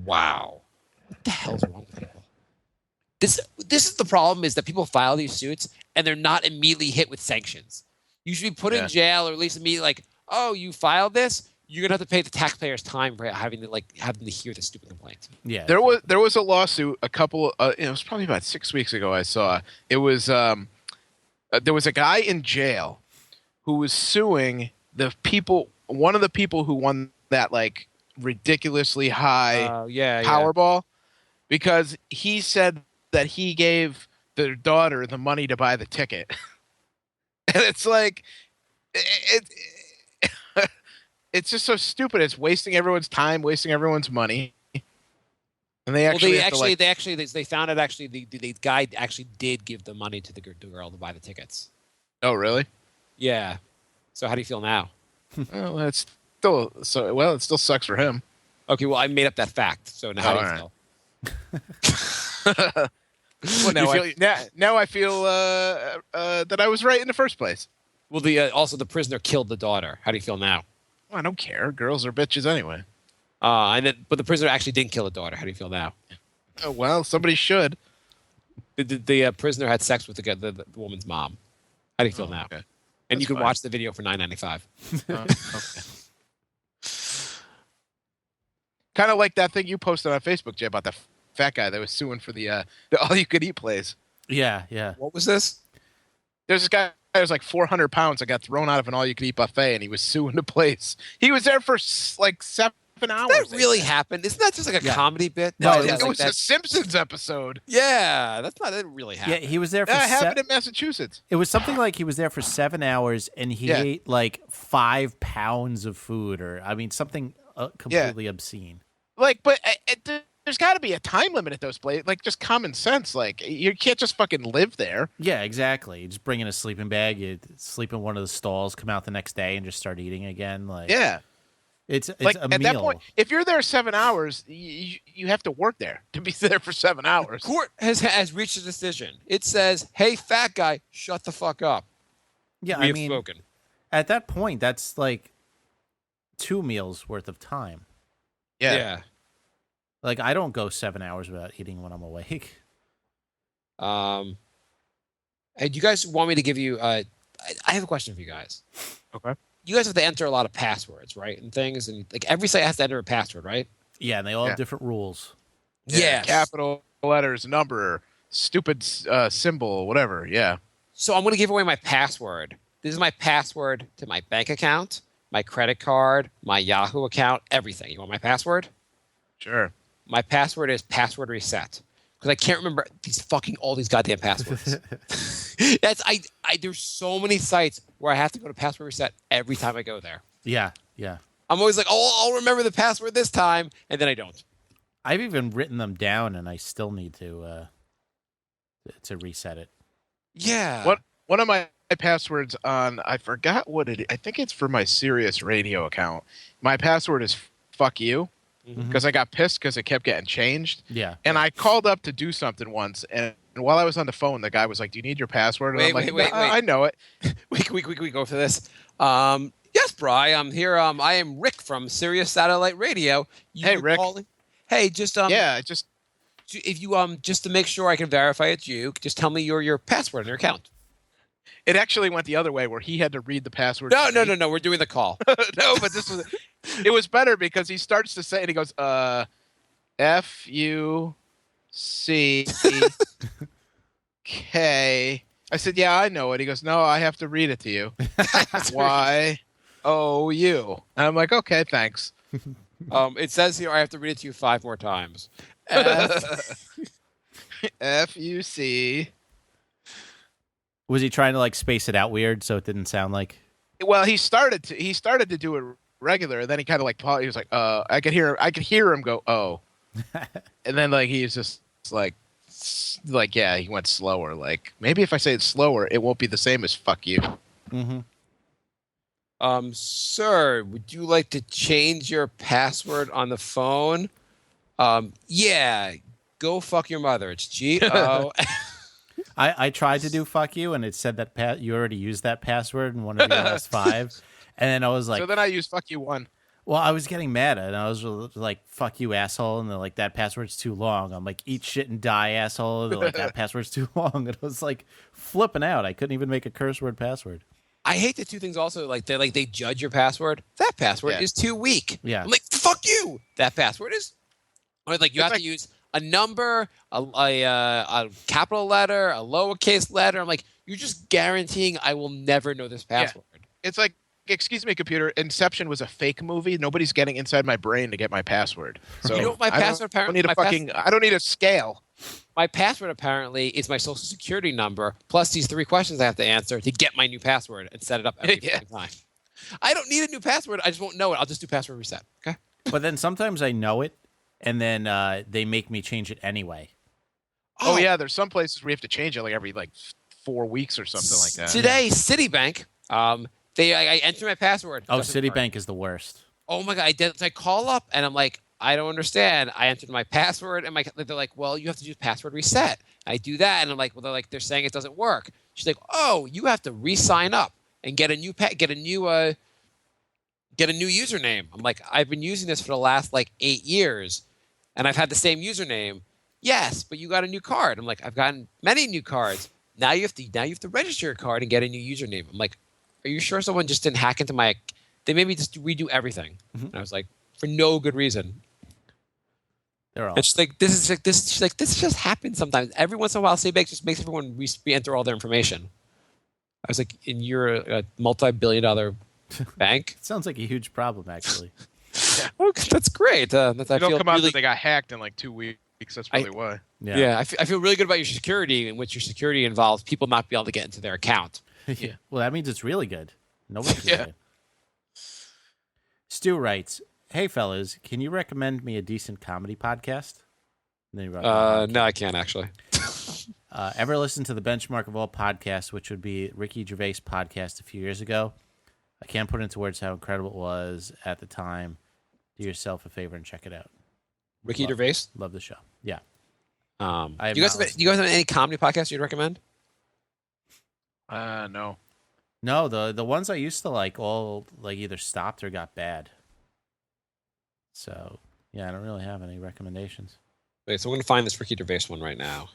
Wow. What the hell's wrong with people? This is the problem, is that people file these suits and they're not immediately hit with sanctions. You should be put in jail or at least immediately like, oh, you filed this? You're gonna have to pay the taxpayers time for having to hear the stupid complaints. Yeah. There was a lawsuit it was probably about 6 weeks ago. I saw it was there was a guy in jail who was suing one of the people who won that like ridiculously high Powerball because he said that he gave their daughter the money to buy the ticket. And it's like it's just so stupid. It's wasting everyone's time, wasting everyone's money. And they actually they found out actually the guy actually did give the money to the girl to buy the tickets. Oh, really? Yeah. So how do you feel now? Well, it still sucks for him. Okay, well I made up that fact. So now how do you feel? Well, now I feel that I was right in the first place. Well, also the prisoner killed the daughter. How do you feel now? Well, I don't care. Girls are bitches anyway. But the prisoner actually didn't kill the daughter. How do you feel now? Oh, well, somebody should. The prisoner had sex with the woman's mom. How do you feel now? Okay. And That's you can fine. watch the video for $9.95. Okay. Kind of like that thing you posted on Facebook, Jay, about the fat guy that was suing for the all-you-could-eat place. Yeah, yeah. What was this? There's this guy that was like 400 pounds that got thrown out of an all-you-could-eat buffet, and he was suing the place. He was there for like 7 hours. That really happened? Isn't that just like a comedy bit? No, That- It was that- a Simpsons episode. Yeah, that really Yeah, happened. he was there for That happened in Massachusetts. It was something like he was there for 7 hours and he Yeah. ate like 5 pounds of food, or I mean something completely obscene. Like, but there's got to be a time limit at those places. Like, just common sense. Like, you can't just fucking live there. Yeah, exactly. You just bring in a sleeping bag, you sleep in one of the stalls, come out the next day, and just start eating again. Like, Yeah. it's Like, a at meal. that point, if you're there 7 hours, you have to work there to be there for 7 hours. Court has reached a decision. It says, "Hey, fat guy, shut the fuck up." Yeah, We I have mean, spoken. at that point, that's like 2 meals worth of time. Yeah. Like, I don't go 7 hours without eating when I'm awake. Hey, do you guys want me to give you? I have a question for you guys. Okay. You guys have to enter a lot of passwords, right, and things, and like every site has to enter a password, right? Yeah, and they all Yeah. have different rules. Yes. Capital letters, number, stupid symbol, whatever. Yeah. So I'm going to give away my password. This is my password to my bank account, my credit card, my Yahoo account, everything. You want my password? Sure. My password is password reset because I can't remember all these goddamn passwords. There's so many sites where I have to go to password reset every time I go there. Yeah, yeah. I'm always like, oh, I'll remember the password this time, and then I don't. I've even written them down, and I still need to reset it. Yeah. One of my passwords on, I forgot what it is. I think it's for my Sirius radio account. My password is fuck you because I got pissed because it kept getting changed. Yeah. And I called up to do something once, and while I was on the phone, the guy was like, "Do you need your password?" And I'm like, Wait. I know it. We go for this. Yes, Bri, I'm here. I am Rick from Sirius Satellite Radio. Hey, were Rick. calling- Hey, just Yeah, just if you just to make sure I can verify it's you, just tell me your password on your account. it actually went the other way where he had to read the password. No, to me. no. We're doing the call. No, but it was better because he starts to say it. He goes, F-U-C-K. I said, yeah, I know it. He goes, no, I have to read it to you. Y-O-U. And I'm like, okay, thanks. It says here I have to read it to you 5 more times. F-U-C. Was he trying to like space it out weird so it didn't sound like? Well, he started to do it regular, and then he kind of like paused. He was like, I could hear him go, oh. And then like he was just like yeah, he went slower. Like maybe if I say it slower, it won't be the same as fuck you. Mm-hmm. Sir, would you like to change your password on the phone? Yeah, go fuck your mother. It's G-O. I tried to do fuck you, and it said that you already used that password in one of the last 5. And then I was like, So then I used fuck you one. well, I was getting mad, and I was like, fuck you, asshole. And they're like, that password's too long. I'm like, eat shit and die, asshole. And they're like, that password's too long. And I was like flipping out. I couldn't even make a curse word password. I hate the two things also. Like they judge your password. That password is too weak. Yeah. I'm like, fuck you. That password is. Or like you have to use a number, a capital letter, a lowercase letter. I'm like, you're just guaranteeing I will never know this password. It's like, excuse me, computer. Inception was a fake movie. Nobody's getting inside my brain to get my password. So You know what my password apparently? I don't need a scale. My password apparently is my social security number plus these 3 questions I have to answer to get my new password and set it up every time. I don't need a new password. I just won't know it. I'll just do password reset. Okay. But then sometimes I know it, and then they make me change it anyway. Oh yeah, there's some places where you have to change it like every 4 weeks or something like that. Today, Citibank, I enter my password. Oh, Citibank is the worst. Oh my god! I call up and I'm like, I don't understand. I entered my password and they're like, well, you have to do password reset. I do that and I'm like, well, they're saying it doesn't work. She's like, oh, you have to re-sign up and get a new username. I'm like, I've been using this for the last 8 years, and I've had the same username. Yes, but you got a new card. I'm like, I've gotten many new cards. Now you have to register your card and get a new username. I'm like, are you sure someone just didn't hack into my? They made me just redo everything. And I was like, for no good reason. They're all. And she's like, this just happens sometimes. Every once in a while, Citibank just makes everyone re-enter all their information. I was like, and you're a multi-billion-dollar bank. It sounds like a huge problem, actually. Oh, that's great. They don't come out that they got hacked in 2 weeks. That's probably why. Yeah, I feel really good about your security, in which your security involves people not being able to get into their account. Yeah. Well, that means it's really good. Nobody's good. Stu writes, "Hey fellas, can you recommend me a decent comedy podcast?" And then he wrote, no, I can't actually. Ever listen to the benchmark of all podcasts, which would be Ricky Gervais' podcast a few years ago? I can't put into words how incredible it was at the time. Do yourself a favor and check it out. Ricky Gervais? Love the show. Yeah. You guys have any comedy podcasts you'd recommend? No. No, the ones I used to like all either stopped or got bad. So yeah, I don't really have any recommendations. Wait, so we're gonna find this Ricky Gervais one right now.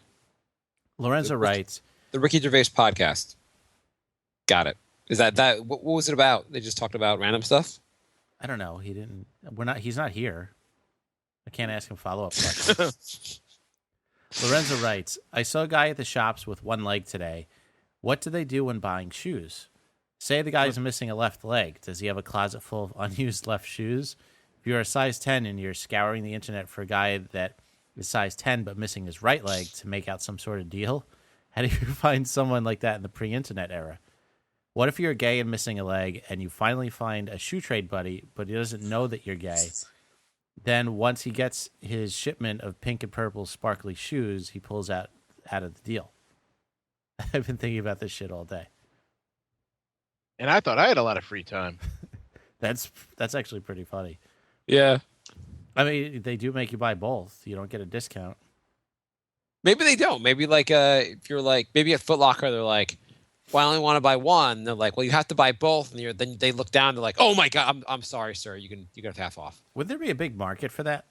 Lorenzo writes, the Ricky Gervais podcast. Got it. Is that what was it about? They just talked about random stuff? I don't know. He's not here. I can't ask him follow-up questions. Lorenzo writes, I saw a guy at the shops with one leg today. What do they do when buying shoes? Say the guy's missing a left leg. Does he have a closet full of unused left shoes? If you're a size 10 and you're scouring the internet for a guy that is size 10 but missing his right leg to make out some sort of deal, how do you find someone like that in the pre-internet era? What if you're gay and missing a leg and you finally find a shoe trade buddy, but he doesn't know that you're gay? Then once he gets his shipment of pink and purple sparkly shoes, he pulls out of the deal. I've been thinking about this shit all day. And I thought I had a lot of free time. That's actually pretty funny. Yeah. I mean, they do make you buy both. You don't get a discount. Maybe they don't. Maybe if you're maybe at Foot Locker, they're like, well, I only want to buy one. They're like, well, you have to buy both. And then they look down. They're like, oh my god, I'm sorry, sir. You got half off. Would there be a big market for that?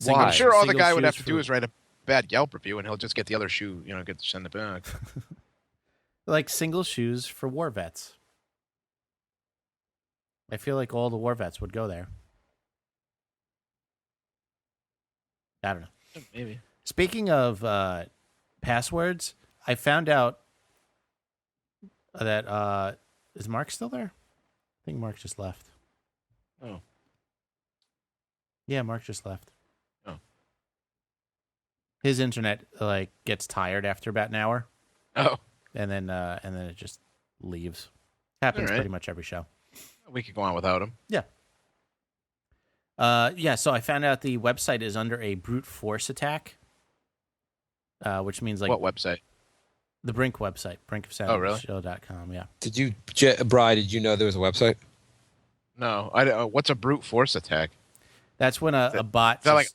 Why? I'm sure all the Single guy would have shoes to do is write a bad Yelp review, and he'll just get the other shoe. Send it back. Like single shoes for war vets. I feel like all the war vets would go there. I don't know. Maybe. Speaking of passwords, I found out that is Mark still there? I think Mark just left. Oh. Yeah, Mark just left. Oh. His internet gets tired after about an hour. Oh. And then it just leaves. Happens pretty much every show. We could go on without him. Yeah. So I found out the website is under a brute force attack, which means what website? The Brink website, brinkofsanityshow.com. Yeah. Did you, Bri, did you know there was a website? No. What's a brute force attack? That's when a bot. Is that like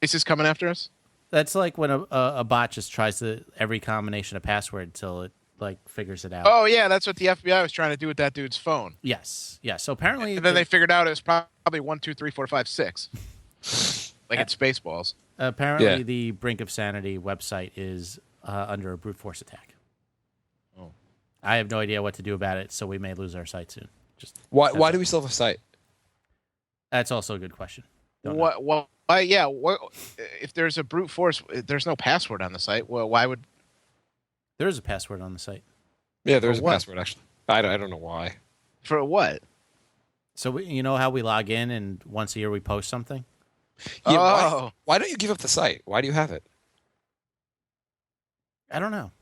ISIS coming after us? That's like when a bot just tries every combination of password till it figures it out. Oh yeah, that's what the FBI was trying to do with that dude's phone. Yes. Yeah. So apparently, and then they figured out it was probably 1, 2, 3, 4, 5, 6. Like it's Spaceballs. Apparently, the Brink of Sanity website is under a brute force attack. Oh. I have no idea what to do about it, so we may lose our site soon. Just Why do we still have a site? That's also a good question. Don't know. What? Yeah. What if there's a brute force? There's no password on the site. Well, why would? There is a password on the site. Yeah, there's a what? password actually. I don't know why. For what? So you know how we log in and once a year we post something? Yeah, Oh. why don't you give up the site? Why do you have it? I don't know.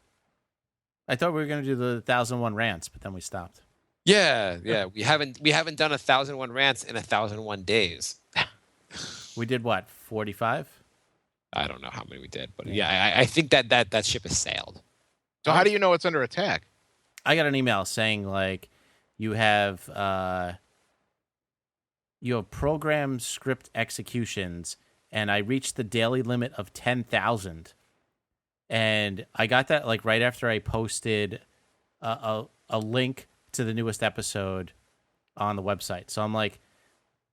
I thought we were going to do the 1001 rants, but then we stopped. Yeah. We haven't done 1,001 rants in 1,001 days. We did what, 45? I don't know how many we did, but yeah, I think that ship has sailed. So how do you know it's under attack? I got an email saying like you have program script executions, and I reached the daily limit of 10,000. And I got that like right after I posted a link to the newest episode on the website. So I'm like,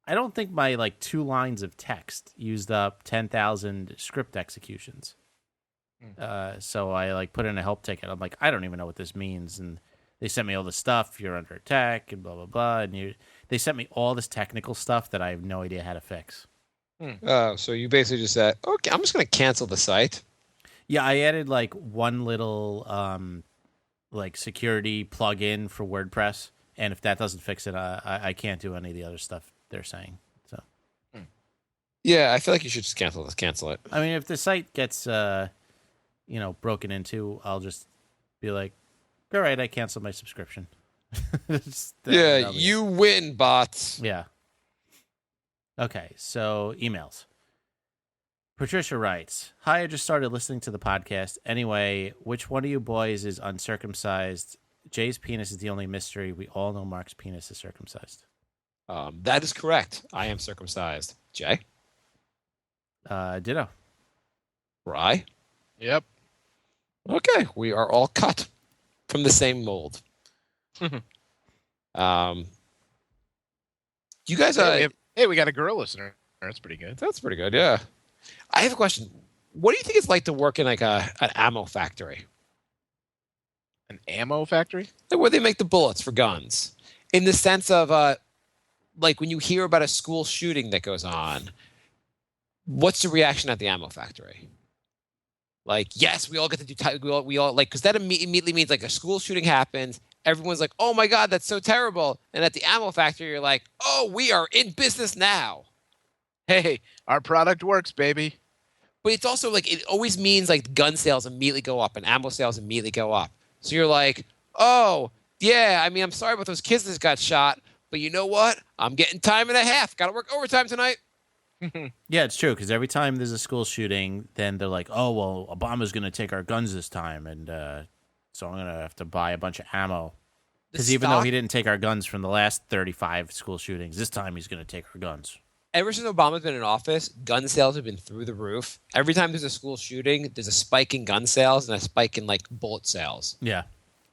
I don't think my like 2 lines of text used up 10,000 script executions. So I like put in a help ticket. I'm like, I don't even know what this means. And they sent me all the stuff. You're under attack and blah, blah, blah. And they sent me all this technical stuff that I have no idea how to fix. So you basically just said, okay, I'm just going to cancel the site. Yeah, I added like one little like security plug-in for WordPress. And if that doesn't fix it, I can't do any of the other stuff they're saying. So, Yeah, I feel like you should just cancel it. I mean, if the site gets, broken into, I'll just be like, all right, I canceled my subscription. Yeah, you win, bots. Yeah. Okay, so emails. Patricia writes, hi, I just started listening to the podcast. Anyway, which one of you boys is uncircumcised? Jay's penis is the only mystery. We all know Mark's penis is circumcised. That is correct. I am circumcised. Jay? Ditto. Rye? Yep. Okay, we are all cut from the same mold. You guys, Hey, we got a girl listener. That's pretty good. that's pretty good. Yeah, I have a question. What do you think it's like to work in like an ammo factory, An ammo factory? like where they make the bullets for guns? In the sense of, like when you hear about a school shooting that goes on, what's the reaction at the ammo factory? Like, yes, we all get to do. We all like, because that immediately means like a school shooting happens. Everyone's like, "Oh my god, that's so terrible!" And at the ammo factory, you're like, "Oh, we are in business now." Hey, our product works, baby. But it's also like it always means like gun sales immediately go up and ammo sales immediately go up. So you're like, "Oh, yeah. I mean, I'm sorry about those kids that got shot, but you know what? I'm getting time and a half. Got to work overtime tonight." Yeah, it's true, because every time there's a school shooting, then they're like, oh, well, Obama's going to take our guns this time, and so I'm going to have to buy a bunch of ammo. Because even though he didn't take our guns from the last 35 school shootings, this time he's going to take our guns. Ever since Obama's been in office, gun sales have been through the roof. Every time there's a school shooting, there's a spike in gun sales and a spike in like bullet sales. Yeah.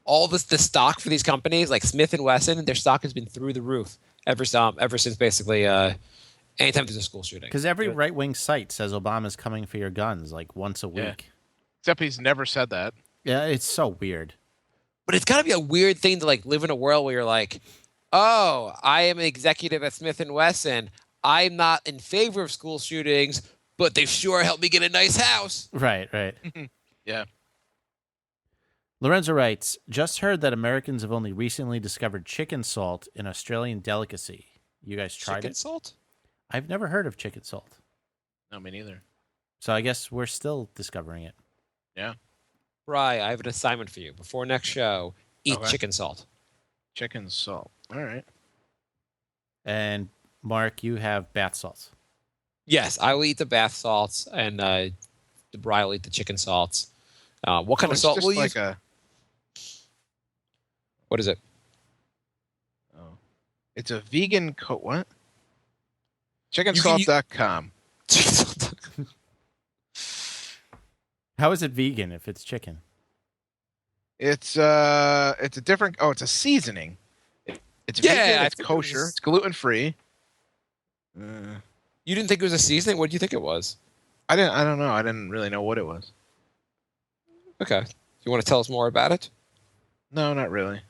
All the stock for these companies, like Smith and Wesson, their stock has been through the roof ever since basically anytime there's a school shooting. Because every right-wing site says Obama's coming for your guns like once a week. Yeah. Except he's never said that. Yeah, it's so weird. But it's got to be a weird thing to like live in a world where you're like, oh, I am an executive at Smith and Wesson. I'm not in favor of school shootings, but they sure helped me get a nice house. Right. Yeah. Lorenzo writes, just heard that Americans have only recently discovered chicken salt, an Australian delicacy. You guys tried Chicken it? salt? I've never heard of chicken salt. No, me neither. So I guess we're still discovering it. Yeah. Rye, I have an assignment for you. Before next show, eat Okay. chicken salt. Chicken salt. All right. And Mark, you have bath salts. Yes, I will eat the bath salts, and the Rye will eat the chicken salts. What kind of It's salt just will you like use? What is it? It's a vegan what? You can Chickensalt.com. Chicken salt. How is it vegan if it's chicken? It's a different. Oh, it's a seasoning. It's Yeah, vegan. I It's think it kosher. was- It's gluten free. You didn't think it was a seasoning? What did you think it was? I don't know. I didn't really know what it was. Okay. You want to tell us more about it? No, not really.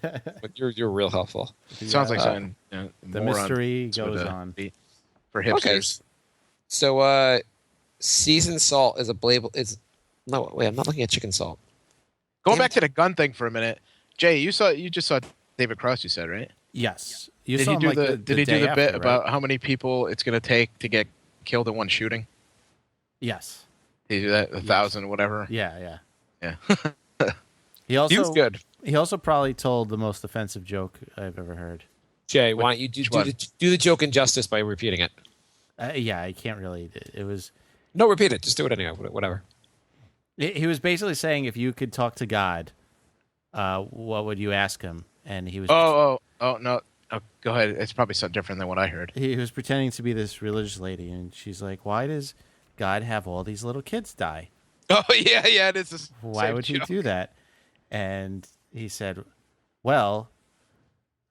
But you're real helpful. Sounds like something. The morons mystery with goes a- on. for Okay. hipsters. So seasoned salt is a label. No, wait, I'm not looking at chicken salt. Going Damn back to the gun thing for a minute, Jay, you just saw David Cross. You said, right? Yes. You Did saw he him do like the Did he do day the bit after, about right? how many people it's going to take to get killed in one shooting? Yes. Did he do that? 1,000, whatever. Yeah. Yeah. He also He was good. He also probably told the most offensive joke I've ever heard. Jay, why don't you do one? the joke injustice by repeating it? Yeah, I can't really. It was. No, repeat it. Just do it anyway. Whatever. He was basically saying if you could talk to God, what would you ask him? And he was. Oh no. Oh, go ahead. It's probably something different than what I heard. He was pretending to be this religious lady, and she's like, "Why does God have all these little kids die? Oh yeah. It is. The Why same would he joke. do that?" And he said, "Well,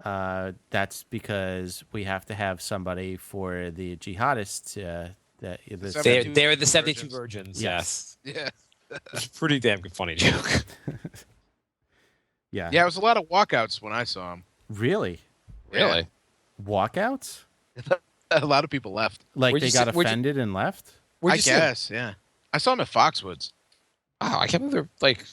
that's because we have to have somebody for the jihadists. They're the 72 virgins. Yes. Yes. Yeah. It's a pretty damn good funny joke. Yeah, Yeah. It was a lot of walkouts when I saw him. really Really? walkouts. A lot of people left. Like Where'd they you got see- where'd you- offended and left. Where'd I you see him? guess. Yeah. I saw him at Foxwoods. Wow, I can't believe they're like.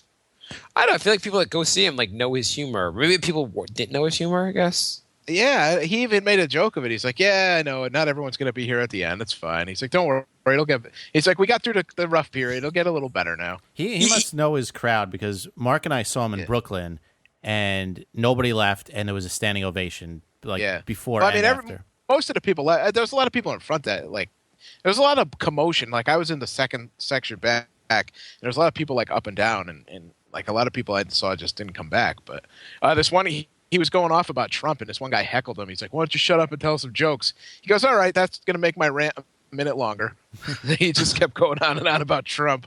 I don't know. I feel like people that go see him like know his humor. Maybe people didn't know his humor. I guess. Yeah, he even made a joke of it. He's like, "Yeah, I know. Not everyone's going to be here at the end. It's fine." He's like, "Don't worry, it'll get." He's like, "We got through the rough period. It'll get a little better now." He must know his crowd because Mark and I saw him in Yeah. Brooklyn, and nobody left, and there was a standing ovation like Yeah. before Well, I and mean, after. most of the people. There was a lot of people in front that like. There was a lot of commotion. Like I was in the second section back. And there was a lot of people like up and down, and like a lot of people I saw just didn't come back. But this one, he was going off about Trump, and this one guy heckled him. He's like, "Why don't you shut up and tell some jokes?" He goes, "All right, that's going to make my rant a minute longer." He just kept going on and on about Trump.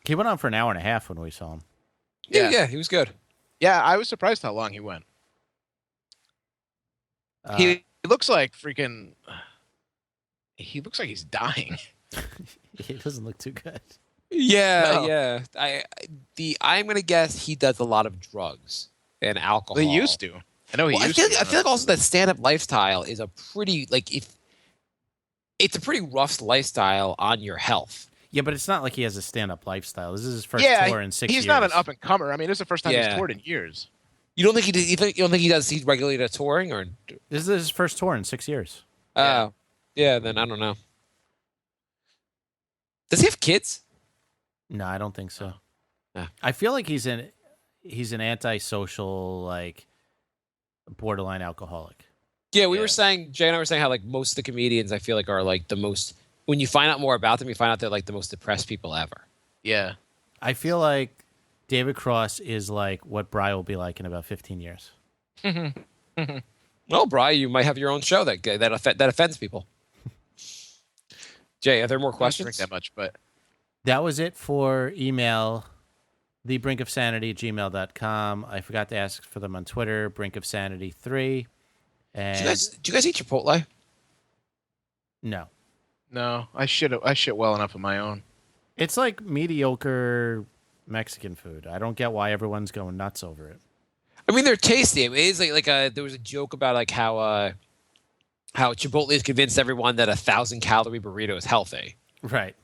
He went on for an hour and a half when we saw him. Yeah, Yeah. he was good. Yeah, I was surprised how long he went. Uh, He looks like freaking. He looks like he's dying. he doesn't look too good. Yeah, No. yeah. I'm gonna guess he does a lot of drugs and alcohol. He used to. I know he Well, used I to. feel like also that stand-up lifestyle is a pretty it's a pretty rough lifestyle on your health. Yeah, but it's not like he has a stand-up lifestyle. This is his first Yeah, tour in 6 years. he's not an up and comer. I mean, this is the first time Yeah. he's toured in years. You don't think he did, you don't think he does? He's regularly does touring or? This is his first tour in 6 years. Yeah. Yeah. Then I don't know. Does he have kids? No, I don't think so. Yeah. I feel like he's an antisocial, like borderline alcoholic. Yeah, we Yeah. were saying Jay and I were saying how like most of the comedians I feel like are like the most. When you find out more about them, you find out they're like the most depressed people ever. Yeah. I feel like David Cross is like what Bry will be like in about 15 years. Well, Brian, you might have your own show that offends people. Jay, are there more I don't questions? drink that much, but That was it for email, thebrinkofsanity@gmail.com. I forgot to ask for them on Twitter, brinkofsanity3. And Do you guys eat Chipotle? no. no, I shit well enough on my own. It's like mediocre Mexican food. I don't get why everyone's going nuts over it. I mean, they're tasty. It is there was a joke about like how Chipotle has convinced everyone that 1,000-calorie burrito is healthy. Right.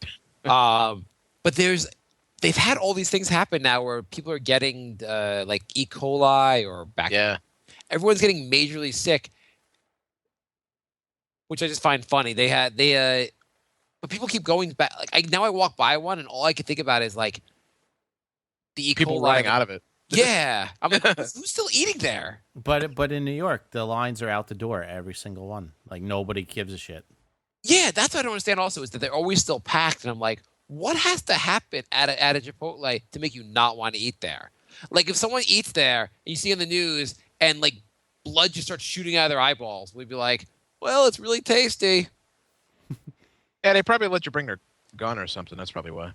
But they've had all these things happen now where people are getting like E. coli or Yeah. everyone's getting majorly sick, which I just find funny. But people keep going back. Like now I walk by one and all I can think about is like the E. People coli. running out of it. Yeah, I'm like, who's still eating there? But in New York, the lines are out the door, every single one. Like nobody gives a shit. Yeah, that's what I don't understand. Also, is that they're always still packed, and I'm like, what has to happen at a Chipotle to make you not want to eat there? Like if someone eats there and you see on the news and like blood just starts shooting out of their eyeballs, we'd be like, well, it's really tasty. Yeah, they probably let you bring their gun or something. That's probably why.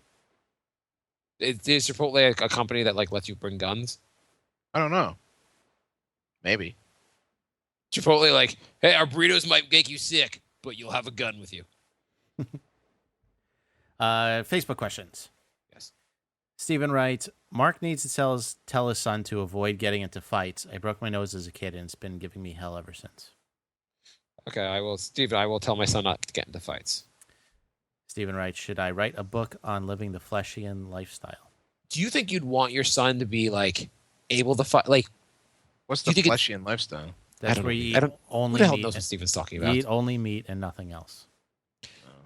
Is Chipotle a company that like lets you bring guns? I don't know. Maybe. Chipotle like, hey, our burritos might make you sick, but you'll have a gun with you. Facebook questions. Yes. Stephen writes, Mark needs to tell his son to avoid getting into fights. I broke my nose as a kid, and it's been giving me hell ever since. Okay, I will tell my son not to get into fights. Stephen writes, should I write a book on living the fleshian lifestyle? Do you think you'd want your son to be like able to fight? Like, What's Do the you think fleshian lifestyle? That's don't where know. you I eat don't- only who the hell meat. knows what Steven's talking You about? eat only meat and nothing else.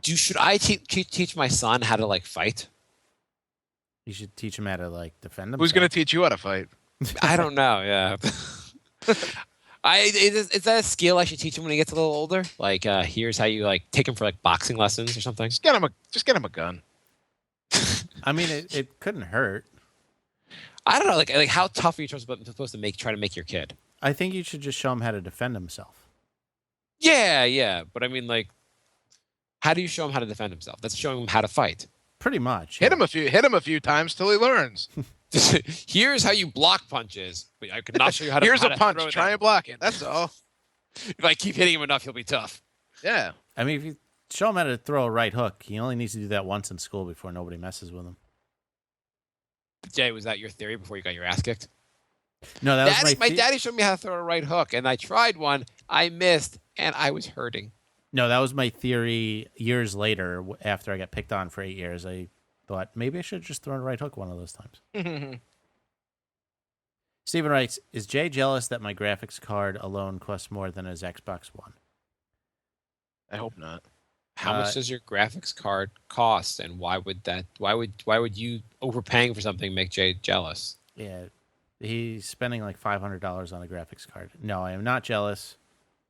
Should I teach my son how to like fight? You should teach him how to like defend himself. Who's going to teach you how to fight? I don't know. Yeah. Is that a skill I should teach him when he gets a little older? Like, here's how you like take him for like boxing lessons or something. Just get him a gun. I mean, it couldn't hurt. I don't know. Like how tough are you supposed to try to make your kid? I think you should just show him how to defend himself. Yeah. But I mean, like, how do you show him how to defend himself? That's showing him how to fight. Pretty much. Hit yeah. him a few times till he learns. Here's how you block punches. But I could not show you how to. Here's how a to punch. throw Try them. and block it. That's all. If I keep hitting him enough, he'll be tough. Yeah. I mean, if you show him how to throw a right hook, he only needs to do that once in school before nobody messes with him. Jay, was that your theory before you got your ass kicked? No, that was My daddy showed me how to throw a right hook, and I tried one. I missed, and I was hurting. No, that was my theory years later after I got picked on for 8 years. I thought maybe I should just throw a right hook one of those times. Stephen writes, is Jay jealous that my graphics card alone costs more than his Xbox One? I hope not. How much does your graphics card cost, and why would you overpaying for something make Jay jealous? Yeah, he's spending like $500 on a graphics card. No, I am not jealous.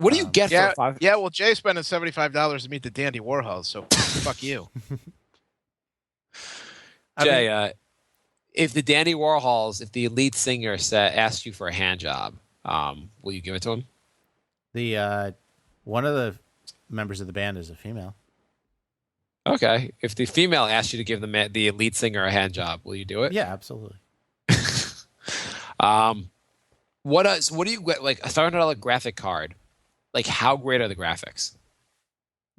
What do you get Yeah, for five? yeah. Well, Jay's spending $75 to meet the Dandy Warhols, so fuck you. Jay, if the Dandy Warhols, if the lead singer asked you for a hand job, will you give it to him? The one of the members of the band is a female. Okay. If the female asked you to give the lead singer a hand job, will you do it? Yeah, absolutely. What do you get? Like a $500 graphic card. Like, how great are the graphics?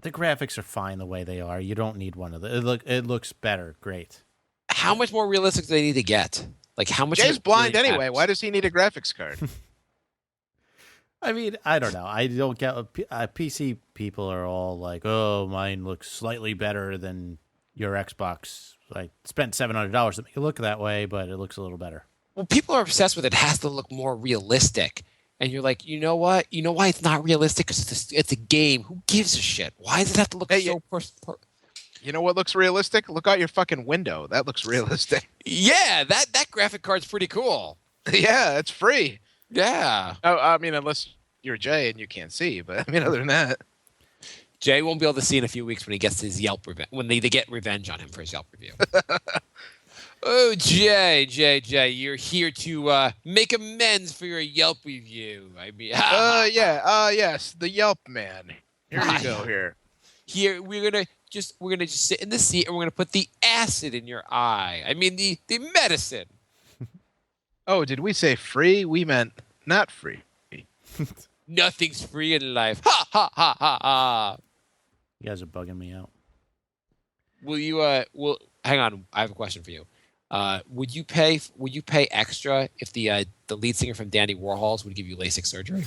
The graphics are fine the way they are. You don't need one of them. It looks better. Great. How much more realistic do they need to get? Like, how much? Jay's blind really anyway. matters? Why does he need a graphics card? I mean, I don't know. I don't get PC people are all like, "Oh, mine looks slightly better than your Xbox." I spent $700 to make it look that way, but it looks a little better. Well, people are obsessed with it has to look more realistic. And you're like, you know what? You know why it's not realistic? Because it's a game. Who gives a shit? Why does it have to look Hey, so... You know what looks realistic? Look out your fucking window. That looks realistic. Yeah, that graphic card's pretty cool. Yeah, it's free. Yeah. Oh, I mean, unless you're Jay and you can't see, but I mean, other than that, Jay won't be able to see in a few weeks when he gets his Yelp revenge, when they get revenge on him for his Yelp review. Oh, Jay, you're here to make amends for your Yelp review. I mean, yes, the Yelp man. Here you go. Here we're gonna just sit in the seat and we're gonna put the acid in your eye. I mean the medicine. Oh, did we say free? We meant not free. Nothing's free in life. Ha ha ha ha ha. You guys are bugging me out. Will you? Hang on. I have a question for you. Would you pay extra if the lead singer from Dandy Warhols would give you LASIK surgery?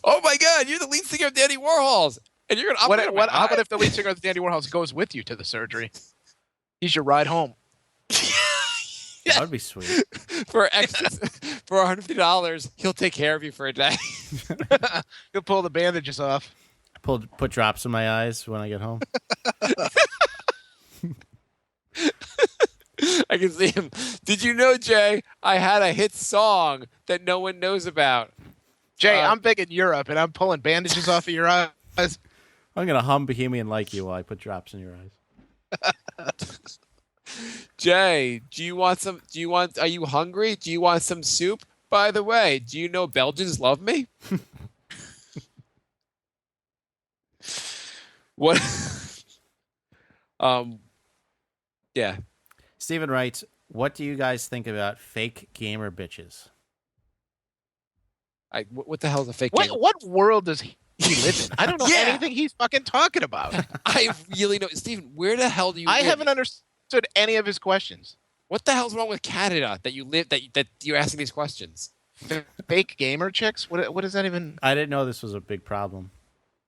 Oh my God! You're the lead singer of Dandy Warhols, and you're gonna. How about if the lead singer of the Dandy Warhols goes with you to the surgery? He's your ride home. That would be sweet. for $150, he'll take care of you for a day. He'll pull the bandages off. Put drops in my eyes when I get home. I can see him. Did you know, Jay? I had a hit song that no one knows about. Jay, I'm big in Europe, and I'm pulling bandages off of your eyes. I'm gonna hum Bohemian Like You while I put drops in your eyes. Jay, are you hungry? Do you want some soup? By the way, do you know Belgians love me? What? Yeah. Steven writes, what do you guys think about fake gamer bitches? What the hell is a fake What gamer? world does he live in? I don't know Yeah. anything he's fucking talking about. I really know, Stephen. Where the hell do you? I live? haven't understood any of his questions. What the hell's wrong with Canada that you live that you're asking these questions? Fake gamer chicks? What is that even? I didn't know this was a big problem.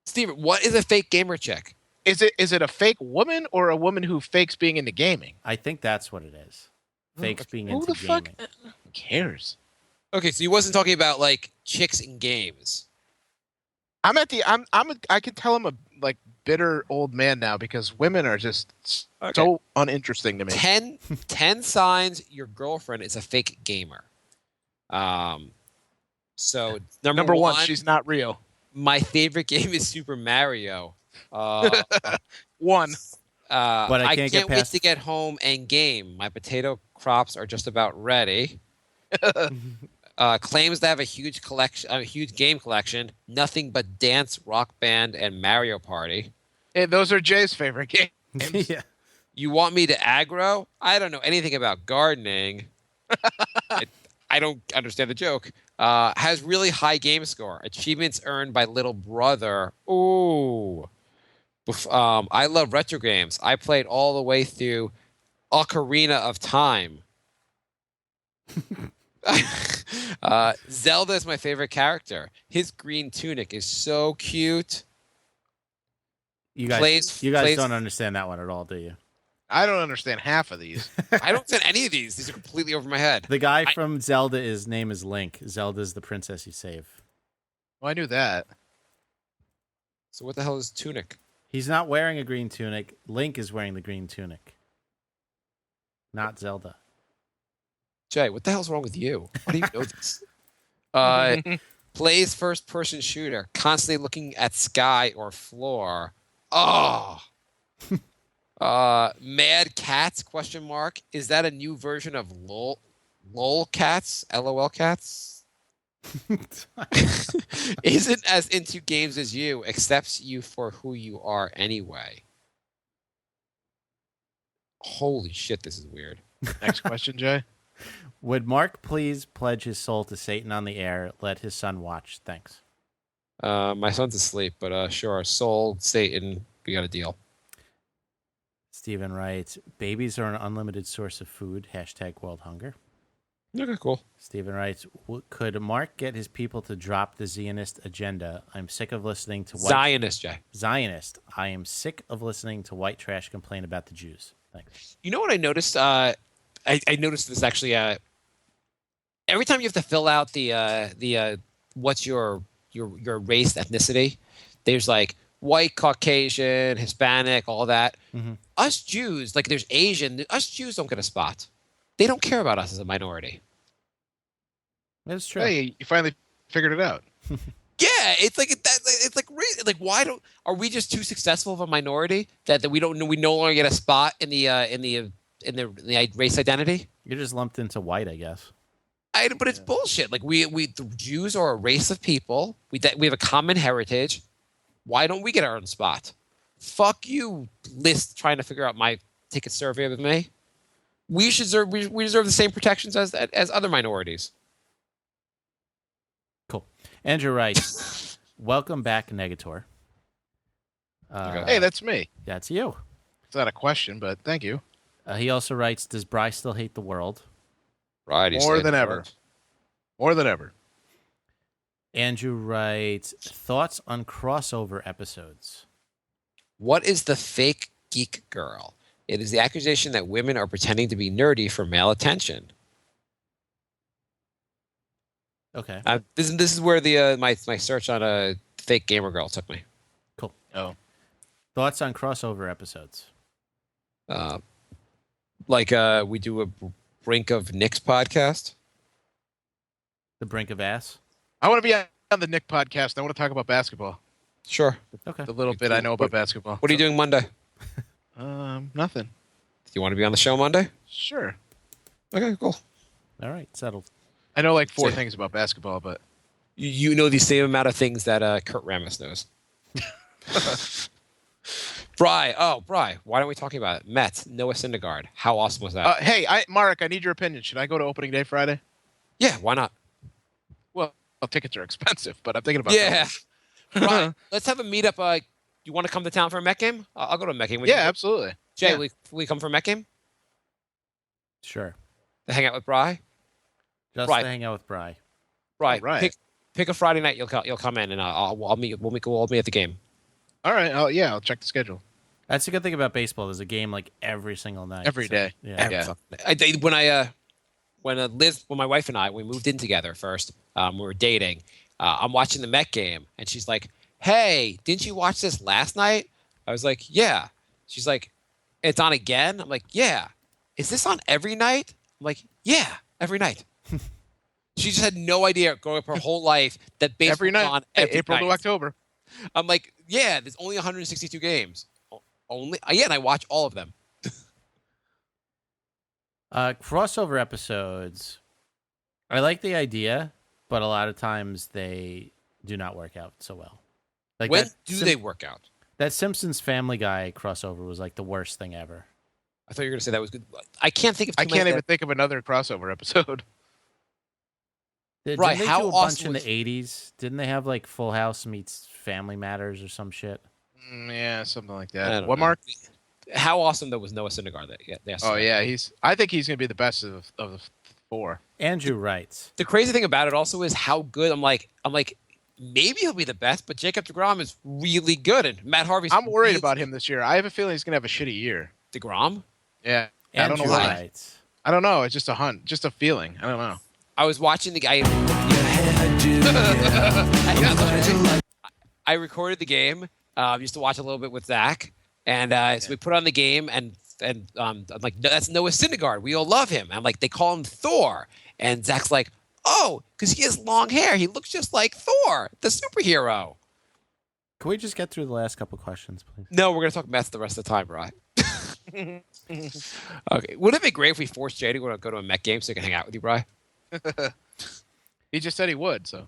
Stephen, what is a fake gamer chick? Is it a fake woman or a woman who fakes being into gaming? I think that's what it is. Fakes being Who into the fuck gaming. who cares? Okay, so you wasn't talking about like chicks in games. I can tell I'm a like bitter old man now because women are just so uninteresting to me. 10 signs your girlfriend is a fake gamer. So number one, she's not real. My favorite game is Super Mario. One. But I can't get wait past- to get home and game. My potato crops are just about ready. Claims to have a huge collection, a huge game collection. Nothing but Dance, Rock Band, and Mario Party. Hey, those are Jay's favorite games. Yeah. You want me to aggro? I don't know anything about gardening. I don't understand the joke. Has really high game score. Achievements earned by little brother. Ooh. I love retro games. I played all the way through Ocarina of Time. Zelda is my favorite character. His green tunic is so cute. You guys, Plays- don't understand that one at all, do you? I don't understand half of these. I don't understand any of these. These are completely over my head. The guy from Zelda, his name is Link. Zelda's the princess you save. Well, I knew that. So what the hell is tunic? He's not wearing a green tunic. Link is wearing the green tunic. Not Zelda. Jay, what the hell's wrong with you? Why do you know this? Plays first-person shooter, constantly looking at sky or floor. Oh. Mad Cats? ? Is that a new version of LOL Cats? LOL Cats? Isn't as into games as you, accepts you for who you are anyway. Holy shit, this is weird. Next question, Jay. Would Mark please pledge his soul to Satan on the air? Let his son watch. Thanks. My son's asleep, but sure. Soul, Satan, we got a deal. Stephen writes, babies are an unlimited source of food. # world hunger. Okay, cool. Stephen writes, could Mark get his people to drop the Zionist agenda? I'm sick of listening to Zionist, Jay. Zionist. I am sick of listening to white trash complain about the Jews. Thanks. You know what I noticed? I noticed this actually. Every time you have to fill out the what's your race, ethnicity, there's like white, Caucasian, Hispanic, all that. Mm-hmm. Us Jews, like there's Asian. Us Jews don't get a spot. They don't care about us as a minority. That's true. Hey, you finally figured it out. Yeah, it's like why are we just too successful of a minority that we no longer get a spot in the race identity? You're just lumped into white, I guess. But it's bullshit. Like the Jews are a race of people. We have a common heritage. Why don't we get our own spot? Fuck you, list trying to figure out take a survey with me. We deserve the same protections as other minorities. Cool. Andrew writes, welcome back, Negator. Hey, that's me. That's you. It's not a question, but thank you. He also writes, does Bry still hate the world? Right. More than ever. More than ever. Andrew writes, thoughts on crossover episodes? What is the fake geek girl? It is the accusation that women are pretending to be nerdy for male attention. Okay. This is where my search on a fake gamer girl took me. Cool. Oh. Thoughts on crossover episodes? We do a Brink of Nick's podcast. The Brink of Ass? I want to be on the Nick podcast. I want to talk about basketball. Sure. Okay. The little bit I know about basketball. What are you doing Monday? Nothing. Do you want to be on the show Monday? Sure. Okay, cool. All right. Settled. I know like 4 So- things about basketball, but You know the same amount of things that Kurt Ramos knows. Bry, why aren't we talking about it? Mets, Noah Syndergaard. How awesome was that? hey, Mark, I need your opinion. Should I go to opening day Friday? Yeah, why not? Well, tickets are expensive, but I'm thinking about Yeah. Brian, let's have a meetup. You want to come to town for a Met game? I'll go to a Met game with you. Yeah, absolutely. Jay, Yeah. will we come for a Met game? Sure. To hang out with Bry? Just Right. to hang out with Bry. Right. Right. Pick a Friday night. You'll come in, and I'll meet. We'll meet at the game. All right. I'll check the schedule. That's the good thing about baseball. There's a game like every single night. Every day. Yeah. Yeah. When my wife and I we moved in together first, we were dating. I'm watching the Met game, and she's like, "Hey, didn't you watch this last night?" I was like, "Yeah." She's like, "It's on again?" I'm like, "Yeah." "Is this on every night?" I'm like, "Yeah, every night." She just had no idea growing up her whole life that baseball Every was night. on every April night. to October. I'm like, "Yeah, there's only 162 games." Only yeah, and I watch all of them. Crossover episodes. I like the idea, but a lot of times they do not work out so well. Like When that do they work out? That Simpsons Family Guy crossover was like the worst thing ever. I thought you were going to say that was good. I can't think of. I can't even think of another crossover episode. Right, Didn't they how do a bunch awesome in was- the 80s? Didn't they have like Full House meets Family Matters or some shit? Yeah, something like I that. don't What, know. Mark? How awesome though was Noah Syndergaard? Oh yeah, I think he's gonna be the best of the four. Andrew writes. The crazy thing about it also is how good. I'm like maybe he'll be the best, but Jacob DeGrom is really good, and Matt Harvey's. I'm worried really- about him this year. I have a feeling he's gonna have a shitty year. DeGrom. Yeah, I don't know Andrew why. writes. I don't know. It's just a hunt, just a feeling. I don't know. I was watching the guy. I recorded the game. Used to watch a little bit with Zach, and so we put on the game, and I'm like, no, that's Noah Syndergaard. We all love him. I'm like, they call him Thor, and Zach's like, oh, because he has long hair. He looks just like Thor, the superhero. Can we just get through the last couple questions, please? No, we're gonna talk Mets the rest of the time, right? Okay. Wouldn't it be great if we forced Jay to go to a Met game so he can hang out with you, Bri? He just said he would. So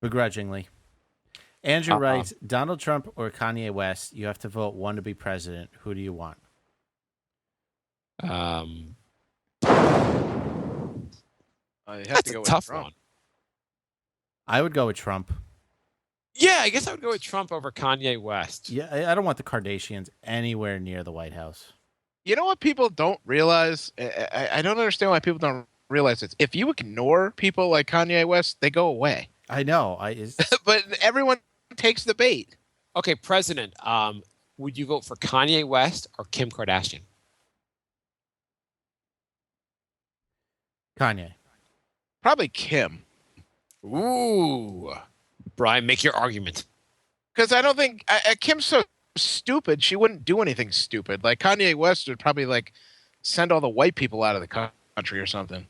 Begrudgingly. Andrew Uh-uh. writes, Donald Trump or Kanye West, you have to vote one to be president. Who do you want? I have That's to go a with tough Trump. one. I would go with Trump. Yeah, I guess I would go with Trump over Kanye West. Yeah, I don't want the Kardashians anywhere near the White House. You know what people don't realize? I don't understand why people don't realize this. If you ignore people like Kanye West, they go away. I know. But everyone takes the bait. Okay, president. Would you vote for Kanye West or Kim Kardashian? Kanye. Probably Kim. Ooh, Brian, make your argument. Because I don't think Kim's so stupid. She wouldn't do anything stupid. Like Kanye West would probably like send all the white people out of the country or something.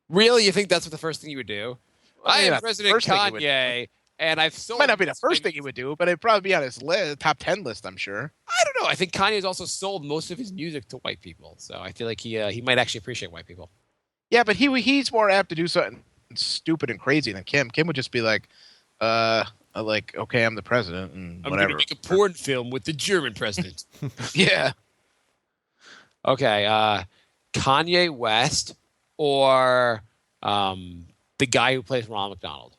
Really, you think that's what the first thing you would do? Well, I maybe am not the President first thing he would do. Kanye, and I've sold. Might not be the first thing he would do, but it'd probably be on his top 10 list, I'm sure. I don't know. I think Kanye's also sold most of his music to white people, so I feel like he might actually appreciate white people. Yeah, but he's more apt to do something stupid and crazy than Kim. Kim would just be like, okay, I'm the president and I'm whatever. going to make a porn film with the German president. Yeah. Okay, Kanye West or the guy who plays Ronald McDonald?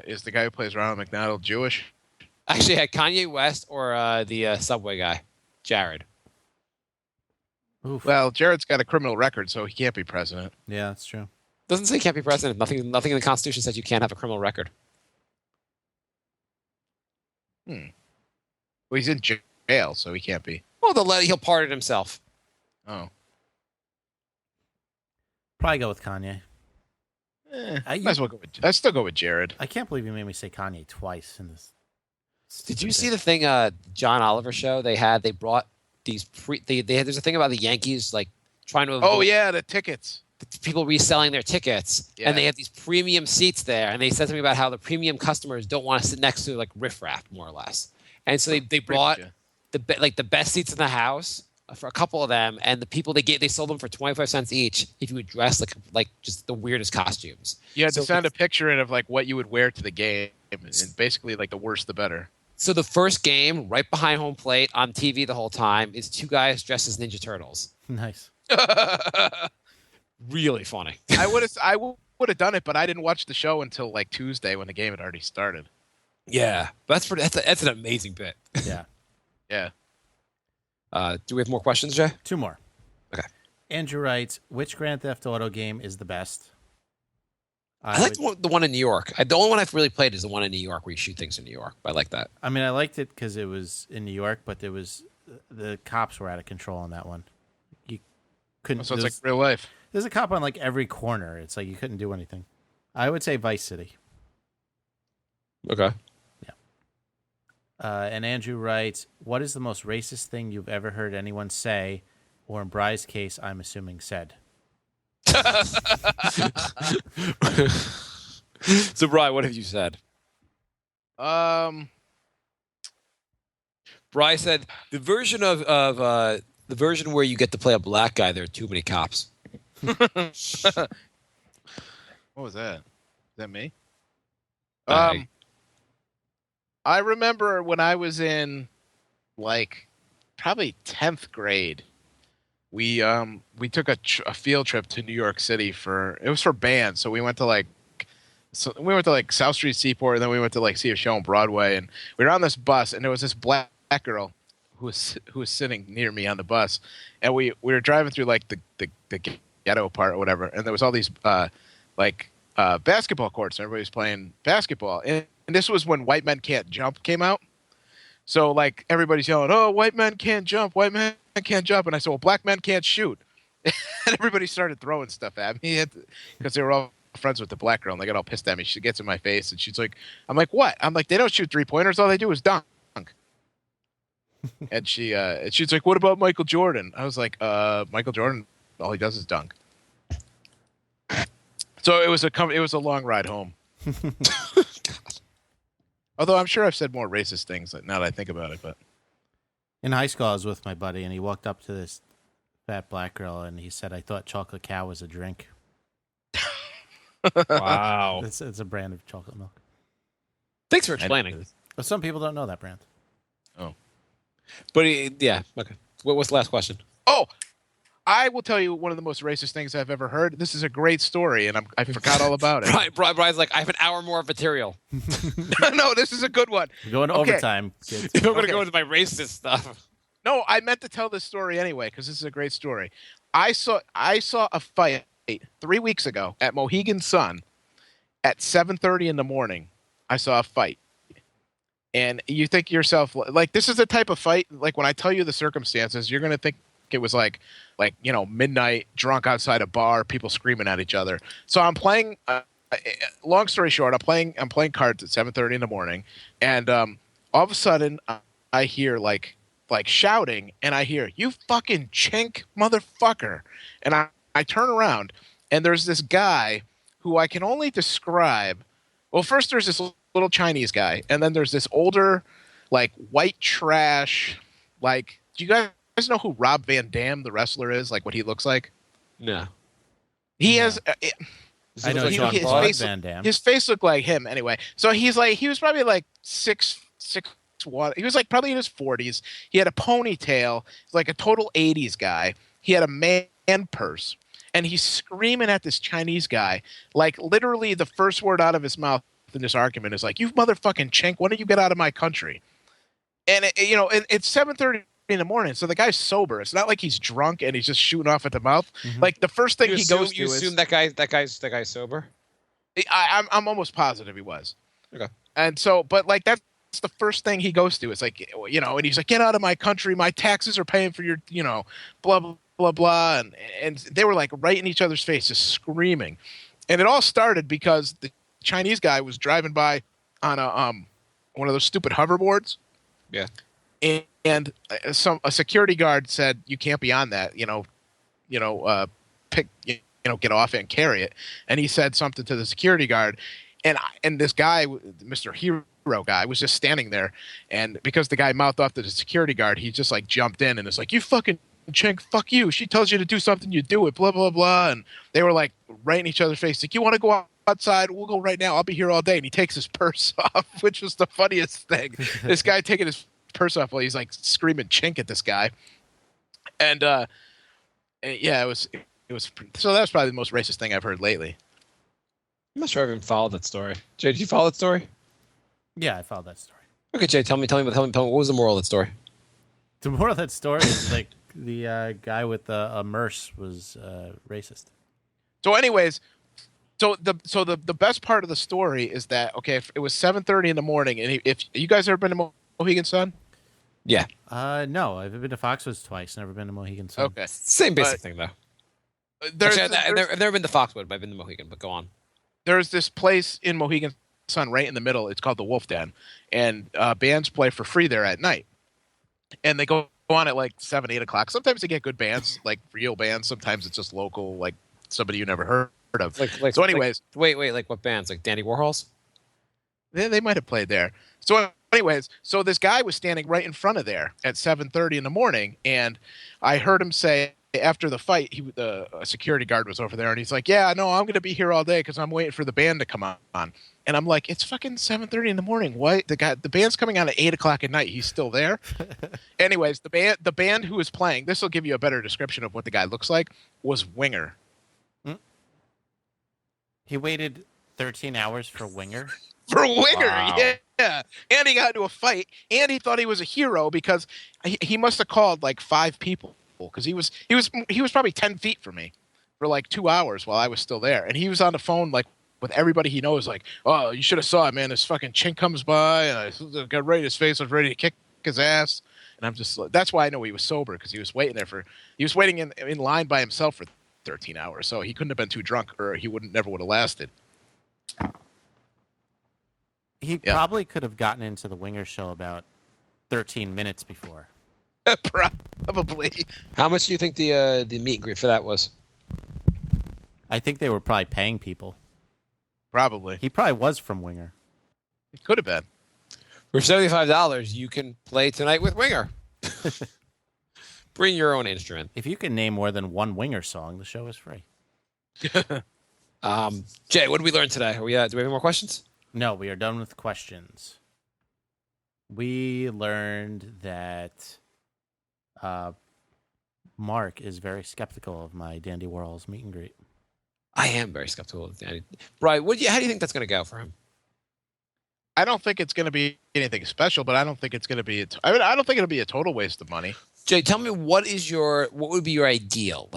Is the guy who plays Ronald McDonald Jewish? Actually, I had Kanye West or the Subway guy, Jared. Oof. Well, Jared's got a criminal record, so he can't be president. Yeah, that's true. Doesn't say he can't be president. Nothing in the Constitution says you can't have a criminal record. Well, he's in jail, so he can't be. Well, he'll pardon himself. Oh. Probably go with Kanye. Might as well go with. I still go with Jared. I can't believe you made me say Kanye twice in this. Did you see the thing, John Oliver show? They brought these there's a thing about the Yankees like trying to avoid Oh yeah, the tickets. people reselling their tickets, Yeah. and they have these premium seats there, and they said something about how the premium customers don't want to sit next to like riffraff, more or less, and so they brought the best seats in the house for a couple of them, and the people they sold them for 25 cents each if you would dress like just the weirdest costumes. You had to So send a picture in of like what you would wear to the game, and basically like the worse the better. So the first game, right behind home plate on TV the whole time, is two guys dressed as Ninja Turtles. Nice. Really funny. I would have done it, but I didn't watch the show until like Tuesday when the game had already started. Yeah, that's an amazing bit. Yeah. Yeah. Do we have more questions, Jay? 2 more. Okay. Andrew writes, which Grand Theft Auto game is the best? I like the one in New York. The only one I've really played is the one in New York where you shoot things in New York. I like that. I mean, I liked it because it was in New York, but the cops were out of control on that one. You couldn't. So it's like real life. There's a cop on like every corner. It's like you couldn't do anything. I would say Vice City. Okay. And Andrew writes, what is the most racist thing you've ever heard anyone say, or in Bry's case, I'm assuming said? So, Bri, what have you said? Bri said the version of the version where you get to play a black guy. There are too many cops. What was that? Is that me? I remember when I was in like probably 10th grade, we took a field trip to New York City it was for bands. So we went to like South Street Seaport, and then we went to like see a show on Broadway, and we were on this bus, and there was this black girl who was sitting near me on the bus, and we were driving through like the ghetto part or whatever, and there was all these basketball courts, and everybody was playing basketball. And this was when White Men Can't Jump came out. So, like, everybody's yelling, oh, white men can't jump, white men can't jump. And I said, well, black men can't shoot. And everybody started throwing stuff at me because they were all friends with the black girl, and they got all pissed at me. She gets in my face, and she's like, I'm like, what? I'm like, they don't shoot three-pointers. All they do is dunk. And she's like, what about Michael Jordan? I was like, Michael Jordan, all he does is dunk. So it was a long ride home. Although I'm sure I've said more racist things now that I think about it. But in high school, I was with my buddy, and he walked up to this fat black girl, and he said, I thought chocolate cow was a drink. Wow. It's a brand of chocolate milk. Thanks for explaining. But some people don't know that brand. Oh. But yeah, okay. What's the last question? Oh, I will tell you one of the most racist things I've ever heard. This is a great story, and I forgot all about it. Brian's like, I have an hour more of material. No, this is a good one. We're going to overtime, kids. I'm going to go into my racist stuff. No, I meant to tell this story anyway because this is a great story. I saw a fight 3 weeks ago at Mohegan Sun at 7:30 in the morning. I saw a fight. And you think to yourself, like, this is the type of fight, like, when I tell you the circumstances, you're going to think it was like midnight, drunk outside a bar, people screaming at each other. So I'm playing, long story short, I'm playing cards at 7:30 in the morning. And all of a sudden, I hear, like shouting, and I hear, you fucking chink motherfucker. And I turn around, and there's this guy who I can only describe. Well, first there's this little Chinese guy, and then there's this older, like, white trash, like, do you guys know who Rob Van Dam, the wrestler, is? Like, what he looks like? No. He has... I know Jean-Claude Van Damme. His face looked like him, anyway. So he was probably like 6'1". He was like probably in his 40s. He had a ponytail, like a total 80s guy. He had a man purse. And he's screaming at this Chinese guy. Like, literally the first word out of his mouth in this argument is like, you motherfucking chink, why don't you get out of my country? And, it's 7:30 in the morning, so the guy's sober. It's not like he's drunk and he's just shooting off at the mouth. Mm-hmm. Like, the first thing he goes to you assume that guy's sober? I'm almost positive he was. Okay. And so, but, like, that's the first thing he goes to. It's like, and he's like, get out of my country. My taxes are paying for your, blah, blah, blah, blah. And they were, like, right in each other's faces, screaming. And it all started because the Chinese guy was driving by on one of those stupid hoverboards. Yeah. And a security guard said, you can't be on that, get off it and carry it. And he said something to the security guard, and this guy, Mr. Hero guy, was just standing there. And because the guy mouthed off to the security guard, he just, like, jumped in and it's like, you fucking chink, fuck you. She tells you to do something, you do it, blah, blah, blah. And they were, like, right in each other's face. Like, you want to go outside? We'll go right now. I'll be here all day. And he takes his purse off, which was the funniest thing. This guy taking his purse off while he's, like, screaming chink at this guy. And yeah, it was so that was probably the most racist thing I've heard lately. I'm not sure I even followed that story. Jay, did you follow that story? Yeah, I followed that story. Okay, Jay, tell me, what was the moral of that story? The moral of that story is like the guy with a merce was racist. So, anyways, the best part of the story is that if it was 7:30 in the morning, and if you guys ever been to Mohegan Sun? Yeah. No, I've been to Foxwoods twice. Never been to Mohegan Sun. Okay, Same basic thing, though. Actually, I've never been to Foxwood, but I've been to Mohegan, but go on. There's this place in Mohegan Sun right in the middle. It's called the Wolf Den, and bands play for free there at night. And they go on at like 7, 8 o'clock. Sometimes they get good bands, like real bands. Sometimes it's just local, like somebody you never heard of. So anyways. Wait, like what bands? Like Dandy Warhols? They might have played there. So anyways, so this guy was standing right in front of there at 7:30 in the morning, and I heard him say after the fight, a security guard was over there, and he's like, "Yeah, no, I'm going to be here all day because I'm waiting for the band to come on." And I'm like, "It's fucking 7:30 in the morning. What? The band's coming on at 8 o'clock at night. He's still there." Anyways, the band who was playing, this will give you a better description of what the guy looks like, was Winger. He waited 13 hours for Winger. For Winger, Wow. Yeah. And he got into a fight, and he thought he was a hero because he must have called like 5 people because he was probably 10 feet from me for like 2 hours while I was still there, and he was on the phone like with everybody he knows, like, "Oh, you should have saw it, man. This fucking chink comes by, and I got right in his face. I was ready to kick his ass." And I'm just that's why I know he was sober because he was waiting in line by himself for 13 hours, so he couldn't have been too drunk, or he never would have lasted. He probably could have gotten into the Winger show about 13 minutes before. Probably. How much do you think the meet and greet for that was? I think they were probably paying people. Probably. He probably was from Winger. It could have been. For $75, you can play tonight with Winger. Bring your own instrument. If you can name more than one Winger song, the show is free. Jay, what did we learn today? Do we have any more questions? No, we are done with questions. We learned that Mark is very skeptical of my Dandy Warhols meet and greet. I am very skeptical of Danny. Brian, how do you think that's going to go for him? I don't think it's going to be anything special, but I don't think it's going to be. I don't think it'll be a total waste of money. Jay, tell me what would be your ideal?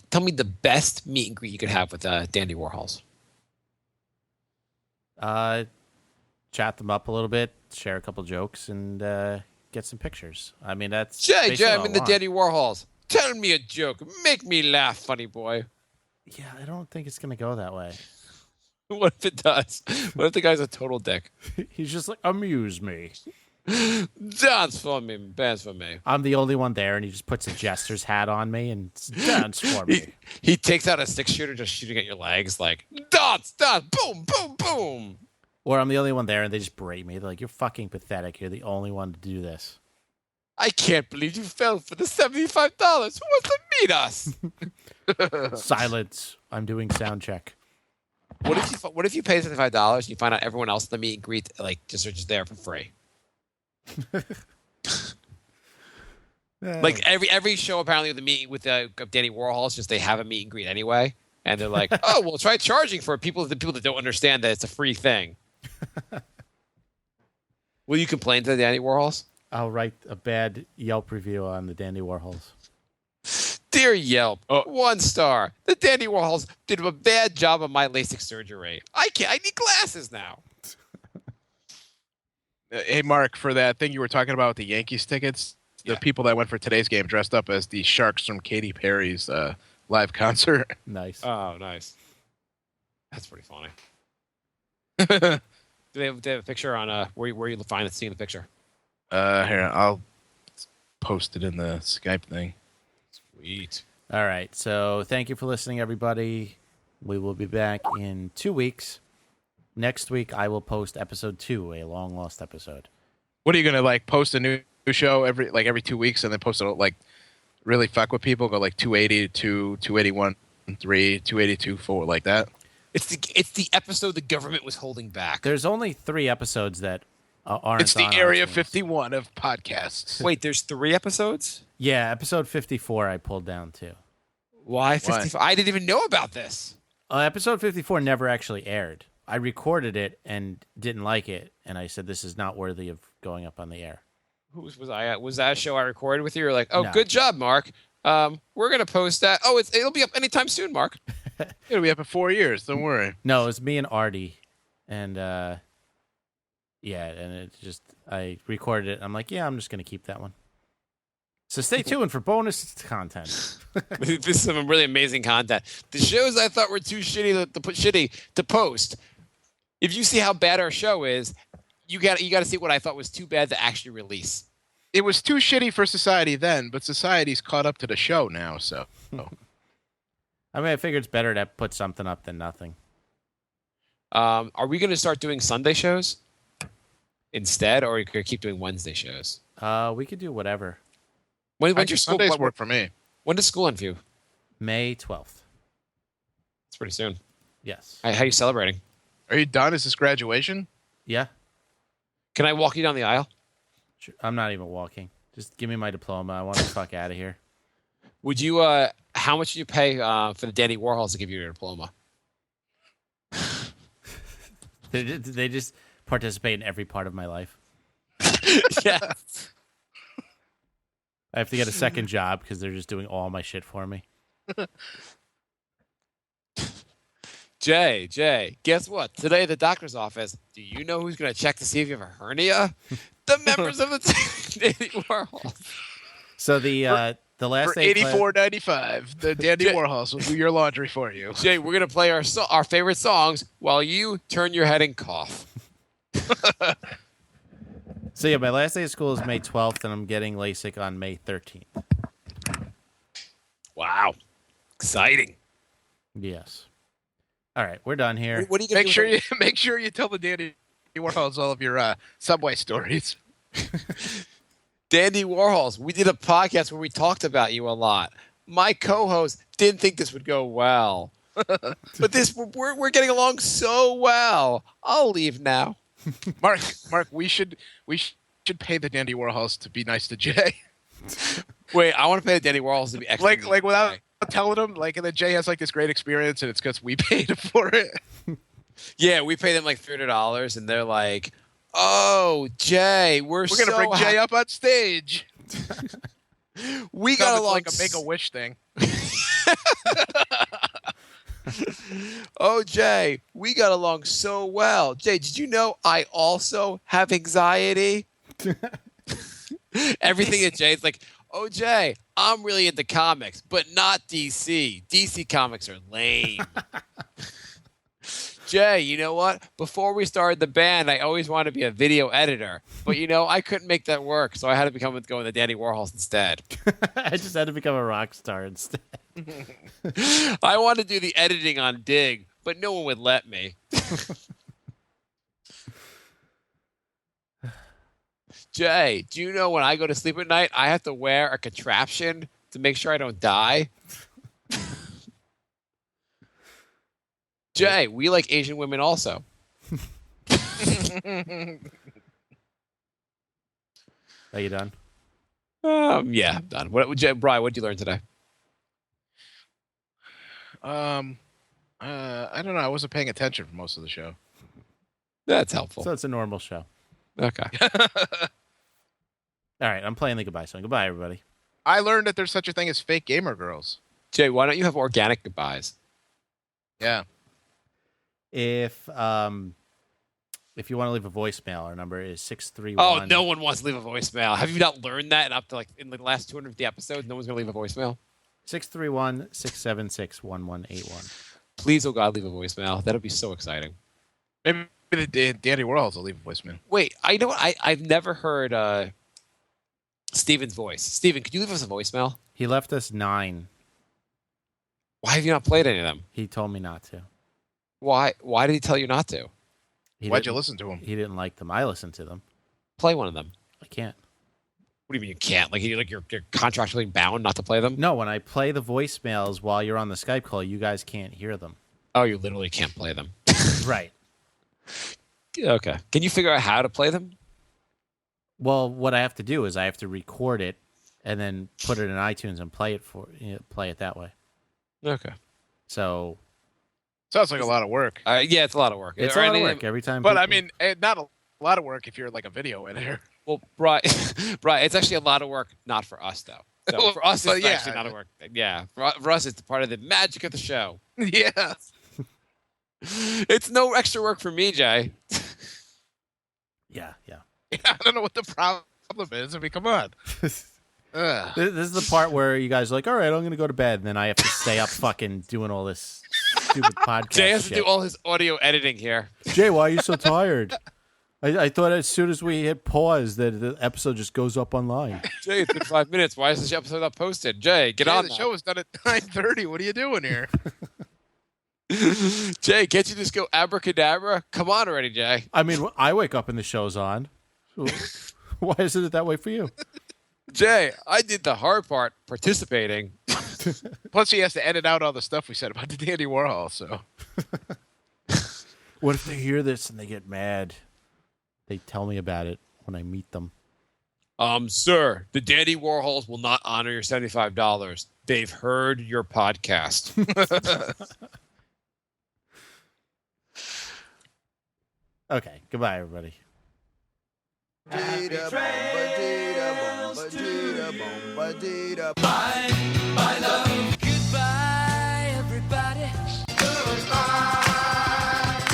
Tell me the best meet and greet you could have with Dandy Warhols. Chat them up a little bit, share a couple jokes, and get some pictures. I mean, that's Jay, basically I'm all in I the want. Dandy Warhols. Tell me a joke. Make me laugh, funny boy. Yeah, I don't think it's gonna go that way. What if it does? What if the guy's a total dick? He's just like, amuse me. Dance for me, dance for me. I'm the only one there, and he just puts a jester's hat on me and dance for me. He takes out a 6-shooter just shooting at your legs, like, dance, dance, boom, boom, boom. Or I'm the only one there, and they just berate me. They're like, you're fucking pathetic. You're the only one to do this. I can't believe you fell for the $75. Who wants to meet us? Silence. I'm doing sound check. What if you pay $75 and you find out everyone else at the meet and greet are just there for free? Like every show apparently with the meet with Danny Warhol is just they have a meet and greet anyway, and they're like, oh, well, try charging for the people that don't understand that it's a free thing. Will you complain to the Danny Warhols? I'll write a bad Yelp review on the Dandy Warhols. Dear Yelp, 1 star. The Dandy Warhols did a bad job of my LASIK surgery. I need glasses now. Hey, Mark, for that thing you were talking about with the Yankees tickets, the people that went for today's game dressed up as the Sharks from Katy Perry's live concert. Nice. Oh, nice. That's pretty funny. Do they have a picture on where you find seeing the picture? Here, I'll post it in the Skype thing. Sweet. All right. So thank you for listening, everybody. We will be back in 2 weeks. Next week, I will post episode 2, a long lost episode. What are you gonna post a new show every 2 weeks and then post it really fuck with people? Go 280, 281, 3, 282, 4 like that. It's the episode the government was holding back. There's only 3 episodes that aren't. It's the on Area iTunes. 51 of podcasts. Wait, there's 3 episodes? Yeah, episode 54 I pulled down too. Why 54? I didn't even know about this. Episode 54 never actually aired. I recorded it and didn't like it, and I said this is not worthy of going up on the air. Who was I at? Was that a show I recorded with you? You're like, oh, No. good job, Mark. We're gonna post that. Oh, it'll be up anytime soon, Mark. It'll be up in 4 years. Don't worry. No, it was me and Artie, and and it just I recorded it. I'm like, yeah, I'm just gonna keep that one. So stay tuned for bonus content. This is some really amazing content. The shows I thought were too shitty to post. If you see how bad our show is, you got to see what I thought was too bad to actually release. It was too shitty for society then, but society's caught up to the show now. So I mean, I figure it's better to put something up than nothing. Are we going to start doing Sunday shows instead, or are we going to keep doing Wednesday shows? We could do whatever. When's your school? Sundays work for me. When does school end for you? May 12th. It's pretty soon. Yes. How are you celebrating? Are you done? Is this graduation? Yeah. Can I walk you down the aisle? Sure. I'm not even walking. Just give me my diploma. I want to fuck out of here. Would you? How much do you pay for the Dandy Warhols to give you your diploma? They just participate in every part of my life. Yeah. I have to get a second job because they're just doing all my shit for me. Jay, guess what? Today at the doctor's office, do you know who's going to check to see if you have a hernia? The members of the Dandy Warhols. So the last For day $84.95, the Dandy Warhols will do your laundry for you. Jay, we're going to play our favorite songs while you turn your head and cough. So yeah, my last day of school is May 12th, and I'm getting LASIK on May 13th. Wow. Exciting. Yes. All right, we're done here. What are you going to Make sure you tell the Dandy Warhols all of your Subway stories. Dandy Warhols, we did a podcast where we talked about you a lot. My co-host didn't think this would go well. But we're getting along so well. I'll leave now. Mark, we should pay the Dandy Warhols to be nice to Jay. Wait, I want to pay the Dandy Warhols to be extra. like without telling them, like, and then Jay has like this great experience, and it's because we paid for it. Yeah, we pay them like $300, and they're like, "Oh, Jay, we're gonna bring Jay up on stage. We got along like a Make-A-Wish thing. Oh, Jay, we got along so well. Jay, did you know I also have anxiety? Everything at Jay's like, oh, Jay, I'm really into comics, but not DC. DC comics are lame. Jay, you know what? Before we started the band, I always wanted to be a video editor. But, I couldn't make that work, so I had to go with the Dandy Warhols instead. I just had to become a rock star instead. I wanted to do the editing on Dig, but no one would let me. Jay, do you know when I go to sleep at night, I have to wear a contraption to make sure I don't die? Jay, we like Asian women also. Are you done? Yeah, I'm done. Brian, what did you learn today? I don't know. I wasn't paying attention for most of the show. That's helpful. So it's a normal show. Okay. All right, I'm playing the goodbye song. Goodbye, everybody. I learned that there's such a thing as fake gamer girls. Jay, why don't you have organic goodbyes? Yeah. If you want to leave a voicemail, our number is 631. Oh, no one wants to leave a voicemail. Have you not learned that? And up to like in the last 250 episodes, no one's going to leave a voicemail? 631-676-1181. Please, oh God, leave a voicemail. That would be so exciting. Maybe the Dandy Warhols will leave a voicemail. Wait, I know what? I've never heard Steven's voice. Steven, could you leave us a voicemail? He left us 9. Why have you not played any of them? He told me not to. Why did he tell you not to? Why'd you listen to him? He didn't like them. I listened to them. Play one of them. I can't. What do you mean you can't? Like you're contractually bound not to play them? No, when I play the voicemails while you're on the Skype call, you guys can't hear them. Oh, you literally can't play them. Right. Okay. Can you figure out how to play them? Well, what I have to do is I have to record it and then put it in iTunes and play it that way. Okay. So Sounds like a lot of work. Yeah, it's a lot of work. it's a lot of work every time. But I people- mean, not a lot of work if you're like a video editor. Well, Brian, Brian, it's actually a lot of work, not for us though. So for us, it's yeah. actually not a work. Yeah, for us, it's part of the magic of the show. Yeah. It's no extra work for me, Jay. yeah, yeah. I don't know what the problem is. I mean, come on. Ugh. This is the part where you guys are like, all right, I'm going to go to bed. And then I have to stay up fucking doing all this stupid podcast Jay has to shit. do all his audio editing here. Jay, why are you so tired? I thought as soon as we hit pause that the episode just goes up online. Jay, it's been 5 minutes. Why is this episode not posted? Jay, get on The that. show was done at 9:30. What are you doing here? Jay, can't you just go abracadabra? Come on already, Jay. I mean, I wake up and the show's on. So why isn't it that way for you? Jay, I did the hard part, participating. Plus, he has to edit out all the stuff we said about the Dandy Warhol. So What if they hear this and they get mad? They tell me about it when I meet them. Sir, the Dandy Warhols will not honor your $75. They've heard your podcast. Okay, goodbye, everybody. Goodbye, everybody.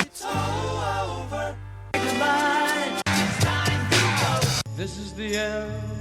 It's all over. Goodbye. It's time to go. This is the end.